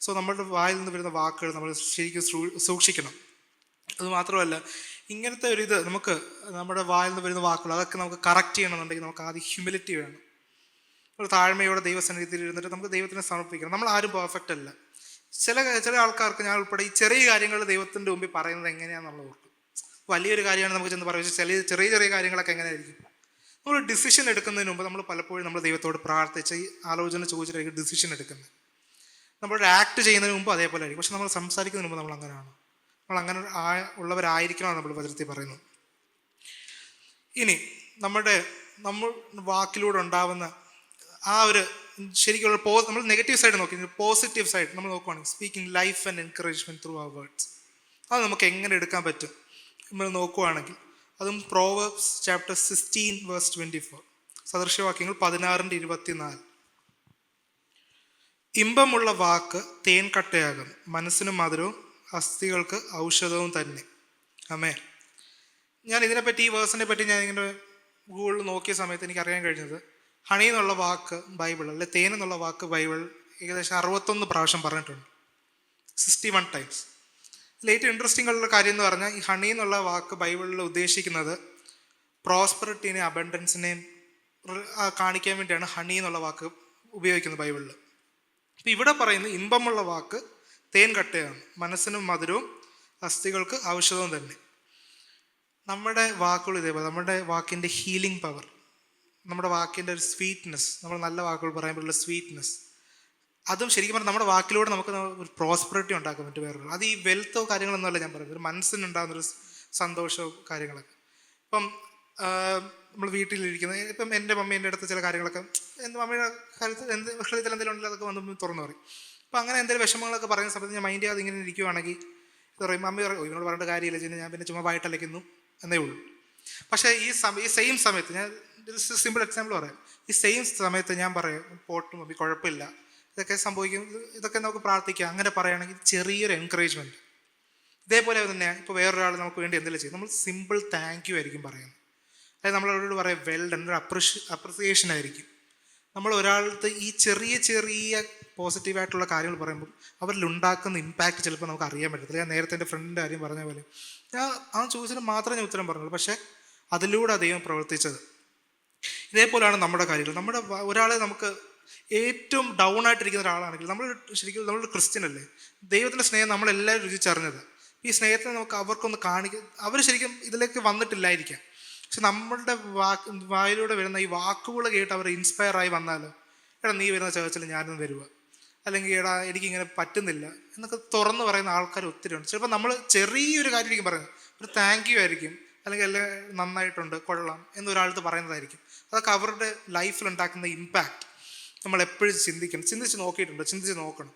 സോ നമ്മുടെ വായിൽ നിന്ന് വരുന്ന വാക്കുകൾ നമ്മൾ ശരിക്കും സൂക്ഷിക്കണം. അതുമാത്രമല്ല, ഇങ്ങനത്തെ ഒരു നമുക്ക് നമ്മുടെ വായിൽ നിന്ന് വരുന്ന വാക്കുകൾ അതൊക്കെ നമുക്ക് കറക്റ്റ് ചെയ്യണമെന്നുണ്ടെങ്കിൽ നമുക്ക് ആദ്യം ഹ്യൂമിലിറ്റി വേണം. ഒരു താഴ്മയോടെ ദൈവസന്നിധിയിൽ ഇരുന്നിട്ട് നമുക്ക് ദൈവത്തിനെ സമർപ്പിക്കണം. നമ്മൾ ആരും പെർഫെക്റ്റ് അല്ല. ചില ആൾക്കാർക്ക്, ഞാൻ ഉൾപ്പെടെ, ഈ ചെറിയ കാര്യങ്ങൾ ദൈവത്തിൻ്റെ മുമ്പിൽ പറയുന്നത് എങ്ങനെയാണെന്നുള്ളത് ഓർക്കും. വലിയൊരു കാര്യമാണ് നമുക്ക് ചെന്ന് പറയുക, ചെറിയ ചെറിയ കാര്യങ്ങളൊക്കെ എങ്ങനെയായിരിക്കും. നമ്മൾ ഡിസിഷൻ എടുക്കുന്നതിന് മുമ്പ് നമ്മൾ പലപ്പോഴും നമ്മൾ ദൈവത്തോട് പ്രാർത്ഥിച്ച് ഈ ആലോചന ചോദിച്ചിട്ടായിരിക്കും ഡിസിഷൻ എടുക്കുന്നത്. നമ്മളൊരു ആക്ട് ചെയ്യുന്നതിന് മുമ്പ് അതേപോലെ ആയിരിക്കും. പക്ഷെ നമ്മൾ സംസാരിക്കുന്നതിന് മുമ്പ് നമ്മൾ അങ്ങനെയാണ്. നമ്മൾ അങ്ങനെ ഉള്ളവരായിരിക്കണം നമ്മൾ വചനത്തിൽ പറയുന്നത്. ഇനി നമ്മൾ വാക്കിലൂടെ ഉണ്ടാവുന്ന ആ ഒരു ശരിക്കുള്ള നമ്മൾ നെഗറ്റീവ് സൈഡ് നോക്കി, പോസിറ്റീവ് സൈഡ് നമ്മൾ നോക്കുവാണെങ്കിൽ speaking life and encouragement through our words, അത് നമുക്ക് എങ്ങനെ എടുക്കാൻ പറ്റും നമ്മൾ നോക്കുവാണെങ്കിൽ അതും പ്രോവേർബ്സ് ചാപ്റ്റർ 16:24, സദൃശവാക്യങ്ങൾ 16:24. ഇമ്പമുള്ള വാക്ക് തേൻ കട്ടയാകും, മനസ്സിന് മധുരവും അസ്ഥികൾക്ക് ഔഷധവും തന്നെ. ആമേൻ. ഞാൻ ഇതിനെപ്പറ്റി, ഈ വേഴ്സിനെ പറ്റി ഞാൻ ഇങ്ങനെ ഗൂഗിളിൽ നോക്കിയ സമയത്ത് എനിക്ക് അറിയാൻ കഴിഞ്ഞത്, ഹണി എന്നുള്ള വാക്ക് ബൈബിൾ, അല്ലെ തേൻ എന്നുള്ള വാക്ക് ബൈബിൾ ഏകദേശം 61 പ്രാവശ്യം പറഞ്ഞിട്ടുണ്ട്, 61 ടൈംസ്. ഇതിൽ ഏറ്റവും ഇൻട്രസ്റ്റിംഗ് ഉള്ള കാര്യം എന്ന് പറഞ്ഞാൽ, ഈ ഹണി എന്നുള്ള വാക്ക് ബൈബിളിൽ ഉദ്ദേശിക്കുന്നത് പ്രോസ്പെറിറ്റിനെയും അബൻഡൻസിനെയും കാണിക്കാൻ വേണ്ടിയാണ് ഹണി എന്നുള്ള വാക്ക് ഉപയോഗിക്കുന്നത് ബൈബിളിൽ. അപ്പം ഇവിടെ പറയുന്നത് ഇമ്പമുള്ള വാക്ക് തേൻ കട്ടയാണ്, മനസ്സിനും മധുരവും അസ്ഥികൾക്ക് ഔഷധവും തന്നെ. നമ്മുടെ വാക്കുകൾ ഇതേപോലെ, നമ്മുടെ വാക്കിൻ്റെ ഹീലിംഗ് പവർ, നമ്മുടെ വാക്കിൻ്റെ ഒരു സ്വീറ്റ്നെസ്, നമ്മൾ നല്ല വാക്കുകൾ പറയുമ്പോഴുള്ള സ്വീറ്റ്നെസ്, അതും ശരിക്കും പറഞ്ഞാൽ നമ്മുടെ വാക്കിലൂടെ നമുക്ക് ഒരു പ്രോസ്പെറിറ്റി ഉണ്ടാക്കാൻ പറ്റും. വേറെ അത് ഈ വെൽത്തോ കാര്യങ്ങളൊന്നുമല്ല ഞാൻ പറയുന്നത്, ഒരു മനസ്സിനുണ്ടാകുന്നൊരു സന്തോഷവും കാര്യങ്ങളൊക്കെ. ഇപ്പം നമ്മൾ വീട്ടിലിരിക്കുന്നത്, ഇപ്പം എൻ്റെ മമ്മീൻ്റെ അടുത്ത് ചില കാര്യങ്ങളൊക്കെ, എൻ്റെ മമ്മിയുടെ കാര്യത്തിൽ ഹൃദയത്തിൽ എന്തെങ്കിലും ഉണ്ടെങ്കിൽ അതൊക്കെ വന്ന് തുറന്നു പറയും. അപ്പം അങ്ങനെ എന്തെങ്കിലും വിഷമങ്ങളൊക്കെ പറയുന്ന സമയത്ത് ഞാൻ മൈൻഡ് ചെയ്യാതെ ഇങ്ങനെ ഇരിക്കുവാണെങ്കിൽ ഇത് പറയും, മമ്മി പറയും, ഇതിനോട് പറഞ്ഞിട്ട് കാര്യമില്ല ചെയ്യുന്നത്, ഞാൻ പിന്നെ ചുമ്മാ വായിട്ടലയ്ക്കുന്നു എന്നേ ഉള്ളൂ. പക്ഷേ ഈ സെയിം സമയത്ത്, ഞാൻ സിമ്പിൾ എക്സാമ്പിൾ പറയാം, ഈ സെയിം സമയത്ത് ഞാൻ പറയും, പോട്ടും മമ്മി കുഴപ്പമില്ല, ഇതൊക്കെ സംഭവിക്കും, ഇതൊക്കെ നമുക്ക് പ്രാർത്ഥിക്കാം, അങ്ങനെ പറയുകയാണെങ്കിൽ ചെറിയൊരു എൻകറേജ്മെൻറ്റ്. ഇതേപോലെ തന്നെ ഇപ്പോൾ വേറൊരാൾ നമുക്ക് വേണ്ടി എന്തെങ്കിലും ചെയ്യും, നമ്മൾ സിമ്പിൾ താങ്ക് യു ആയിരിക്കും പറയുന്നത്. അതായത് നമ്മളവരോട് പറയാം വെൽ ഡൺ, ഒരു അപ്രിസിയേഷൻ ആയിരിക്കും. നമ്മൾ ഒരാളത്ത് ഈ ചെറിയ ചെറിയ പോസിറ്റീവായിട്ടുള്ള കാര്യങ്ങൾ പറയുമ്പോൾ അവരിൽ ഉണ്ടാക്കുന്ന ഇമ്പാക്റ്റ് ചിലപ്പോൾ നമുക്ക് അറിയാൻ പറ്റത്തില്ല. ഞാൻ നേരത്തെ എൻ്റെ ഫ്രണ്ടിൻ്റെ കാര്യം പറഞ്ഞ പോലെ, ഞാൻ ചോദിച്ചതിന് മാത്രമേ ഞാൻ ഉത്തരം പറഞ്ഞുള്ളൂ, പക്ഷേ അതിലൂടെ ദൈവം പ്രവർത്തിച്ചത്. ഇതേപോലെയാണ് നമ്മുടെ കാര്യങ്ങൾ. നമ്മുടെ ഒരാളെ നമുക്ക് ഏറ്റവും ഡൗൺ ആയിട്ടിരിക്കുന്ന ഒരാളാണെങ്കിൽ, നമ്മൾ ക്രിസ്ത്യൻ അല്ലേ, ദൈവത്തിൻ്റെ സ്നേഹം നമ്മളെല്ലാവരും രുചിച്ചറിഞ്ഞത്. ഈ സ്നേഹത്തെ നമുക്ക് അവർക്കൊന്ന് അവർ ശരിക്കും ഇതിലേക്ക് വന്നിട്ടില്ലായിരിക്കാം, പക്ഷെ നമ്മളുടെ വായിലൂടെ വരുന്ന ഈ വാക്കുകൾ കേട്ട് അവർ ഇൻസ്പയർ ആയി വന്നാലോ, എടാ നീ വരുന്ന ചേർച്ചിൽ ഞാനും വരുക, അല്ലെങ്കിൽ എടാ എനിക്കിങ്ങനെ പറ്റുന്നില്ല എന്നൊക്കെ തുറന്ന് പറയുന്ന ആൾക്കാർ ഒത്തിരി ഉണ്ട്. ചിലപ്പോൾ നമ്മൾ ചെറിയൊരു കാര്യമായിരിക്കും പറയുന്നത്, ഒരു താങ്ക് യു ആയിരിക്കും, അല്ലെങ്കിൽ എല്ലാം നന്നായിട്ടുണ്ട് കൊള്ളാം എന്നൊരാളത്ത് പറയുന്നതായിരിക്കും. അതൊക്കെ അവരുടെ ലൈഫിൽ ഉണ്ടാക്കുന്ന ഇമ്പാക്റ്റ് നമ്മൾ എപ്പോഴും ചിന്തിച്ച് നോക്കണം.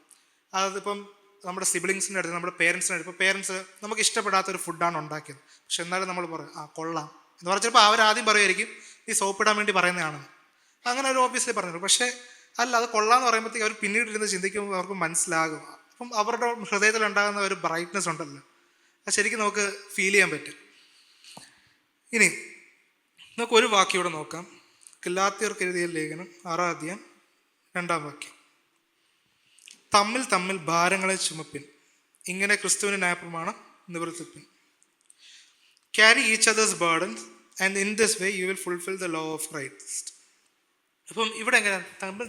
അതിപ്പം നമ്മുടെ സിബ്ലിങ്സിൻ്റെ അടുത്ത്, നമ്മുടെ പേരൻസിൻ്റെ അടുത്ത്, ഇപ്പോൾ പേരൻസ് നമുക്ക് ഇഷ്ടപ്പെടാത്തൊരു ഫുഡാണ് ഉണ്ടാക്കിയത്, പക്ഷെ എന്നാലും നമ്മൾ പറയും കൊള്ളാം എന്ന് പറഞ്ഞാൽ ചിലപ്പോൾ അവരാദ്യം പറയുമായിരിക്കും നീ സോപ്പിടാൻ വേണ്ടി പറയുന്നതാണെന്ന്, അങ്ങനെ അവർ ഓബിയസ്ലി പറഞ്ഞിട്ടുണ്ട്. പക്ഷേ അല്ല, അത് കൊള്ളാമെന്ന് പറയുമ്പോഴത്തേക്ക് അവർ പിന്നീട് ഇരുന്ന് ചിന്തിക്കുമ്പോൾ അവർക്ക് മനസ്സിലാകും. അപ്പം അവരുടെ ഹൃദയത്തിൽ ഉണ്ടാകുന്ന ഒരു ബ്രൈറ്റ്നെസ് ഉണ്ടല്ലോ, അത് ശരിക്കും നമുക്ക് ഫീൽ ചെയ്യാൻ പറ്റും. ഇനി നമുക്ക് ഒരു വാക്യം നോക്കാം. ഗലാത്യർക്ക് എഴുതിയ ലേഖനം 6:2 തമ്മിൽ തമ്മിൽ ഭാരങ്ങളെ ചുമപ്പിൻ, ഇങ്ങനെ ക്രിസ്തുവിന് ന്യായപ്രമാണം നിവർത്തിപ്പിൻ. Carry each others burdens and in this way you will fulfil the law of Christ. അപ്പം ഇവിടെ എങ്ങനെ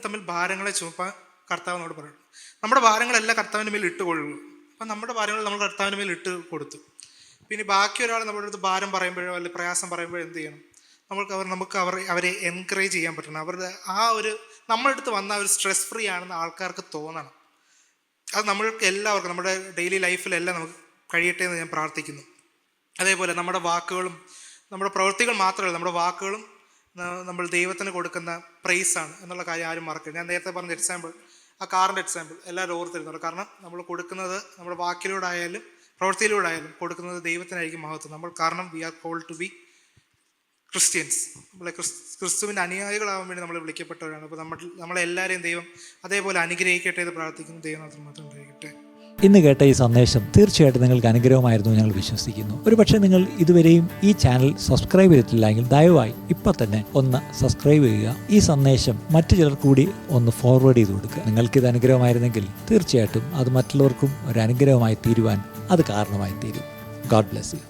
തമ്മിൽ ഭാരങ്ങളെ ചുമപ്പാൻ കർത്താവിനോട് പറയണം. നമ്മുടെ ഭാരങ്ങളെല്ലാം കർത്താവിൻ്റെ മേൽ ഇട്ടുകൊള്ളുക. അപ്പം നമ്മുടെ ഭാരങ്ങൾ നമ്മൾ കർത്താവിൻ്റെ മേൽ ഇട്ട് കൊടുത്തു. പിന്നെ ബാക്കി ഒരാൾ നമ്മുടെ അടുത്ത് ഭാരം പറയുമ്പോഴോ അല്ലെങ്കിൽ പ്രയാസം പറയുമ്പോഴോ എന്ത് ചെയ്യണം? നമുക്ക് അവരെ എൻകറേജ് ചെയ്യാൻ പറ്റണം. അവരുടെ നമ്മുടെ അടുത്ത് വന്ന ഒരു സ്ട്രെസ് ഫ്രീ ആണെന്ന് ആൾക്കാർക്ക് തോന്നണം. അത് നമ്മൾക്ക് എല്ലാവർക്കും നമ്മുടെ ഡെയിലി ലൈഫിലെല്ലാം നമുക്ക് കഴിയട്ടെ എന്ന് ഞാൻ പ്രാർത്ഥിക്കുന്നു. അതേപോലെ നമ്മുടെ വാക്കുകളും നമ്മുടെ പ്രവൃത്തികൾ മാത്രമല്ല, നമ്മുടെ വാക്കുകളും നമ്മൾ ദൈവത്തിന് കൊടുക്കുന്ന പ്രൈസാണ് എന്നുള്ള കാര്യം ആരും മറക്കരുത്. ഞാൻ നേരത്തെ പറഞ്ഞ എക്സാമ്പിൾ, ആ കാറിൻ്റെ എക്സാമ്പിൾ എല്ലാവരും ഓർത്തിരുന്നുള്ളൂ. കാരണം നമ്മൾ കൊടുക്കുന്നത് നമ്മുടെ വാക്കിലൂടെ ആയാലും പ്രവൃത്തിയിലൂടെ ആയാലും കൊടുക്കുന്നത് ദൈവത്തിനായിരിക്കും മഹത്വം. നമ്മൾ കാരണം we are called to be Christians. നമ്മളെ ക്രിസ്തുവിൻ്റെ അനുയായികളാവാൻ വേണ്ടി നമ്മൾ വിളിക്കപ്പെട്ടവരാണ്. അപ്പോൾ നമ്മളെല്ലാവരെയും ദൈവം അതേപോലെ അനുഗ്രഹിക്കട്ടെ എന്ന് പ്രാർത്ഥിക്കുന്നു. ദൈവം മാത്രം അനുഗ്രഹിക്കട്ടെ. ഇന്ന് കേട്ട ഈ സന്ദേശം തീർച്ചയായിട്ടും നിങ്ങൾക്ക് അനുഗ്രഹമായിരുന്നു ഞങ്ങൾ വിശ്വസിക്കുന്നു. ഒരുപക്ഷെ നിങ്ങൾ ഇതുവരെയും ഈ ചാനൽ സബ്സ്ക്രൈബ് ചെയ്തിട്ടില്ലെങ്കിൽ ദയവായി ഇപ്പം തന്നെ ഒന്ന് സബ്സ്ക്രൈബ് ചെയ്യുക. ഈ സന്ദേശം മറ്റു ചിലർ കൂടി ഒന്ന് ഫോർവേഡ് ചെയ്ത് കൊടുക്കുക. നിങ്ങൾക്കിത് അനുഗ്രഹമായിരുന്നെങ്കിൽ തീർച്ചയായിട്ടും അത് മറ്റുള്ളവർക്കും ഒരു അനുഗ്രഹമായി തീരുവാൻ അത് കാരണമായി തീരും. God bless you.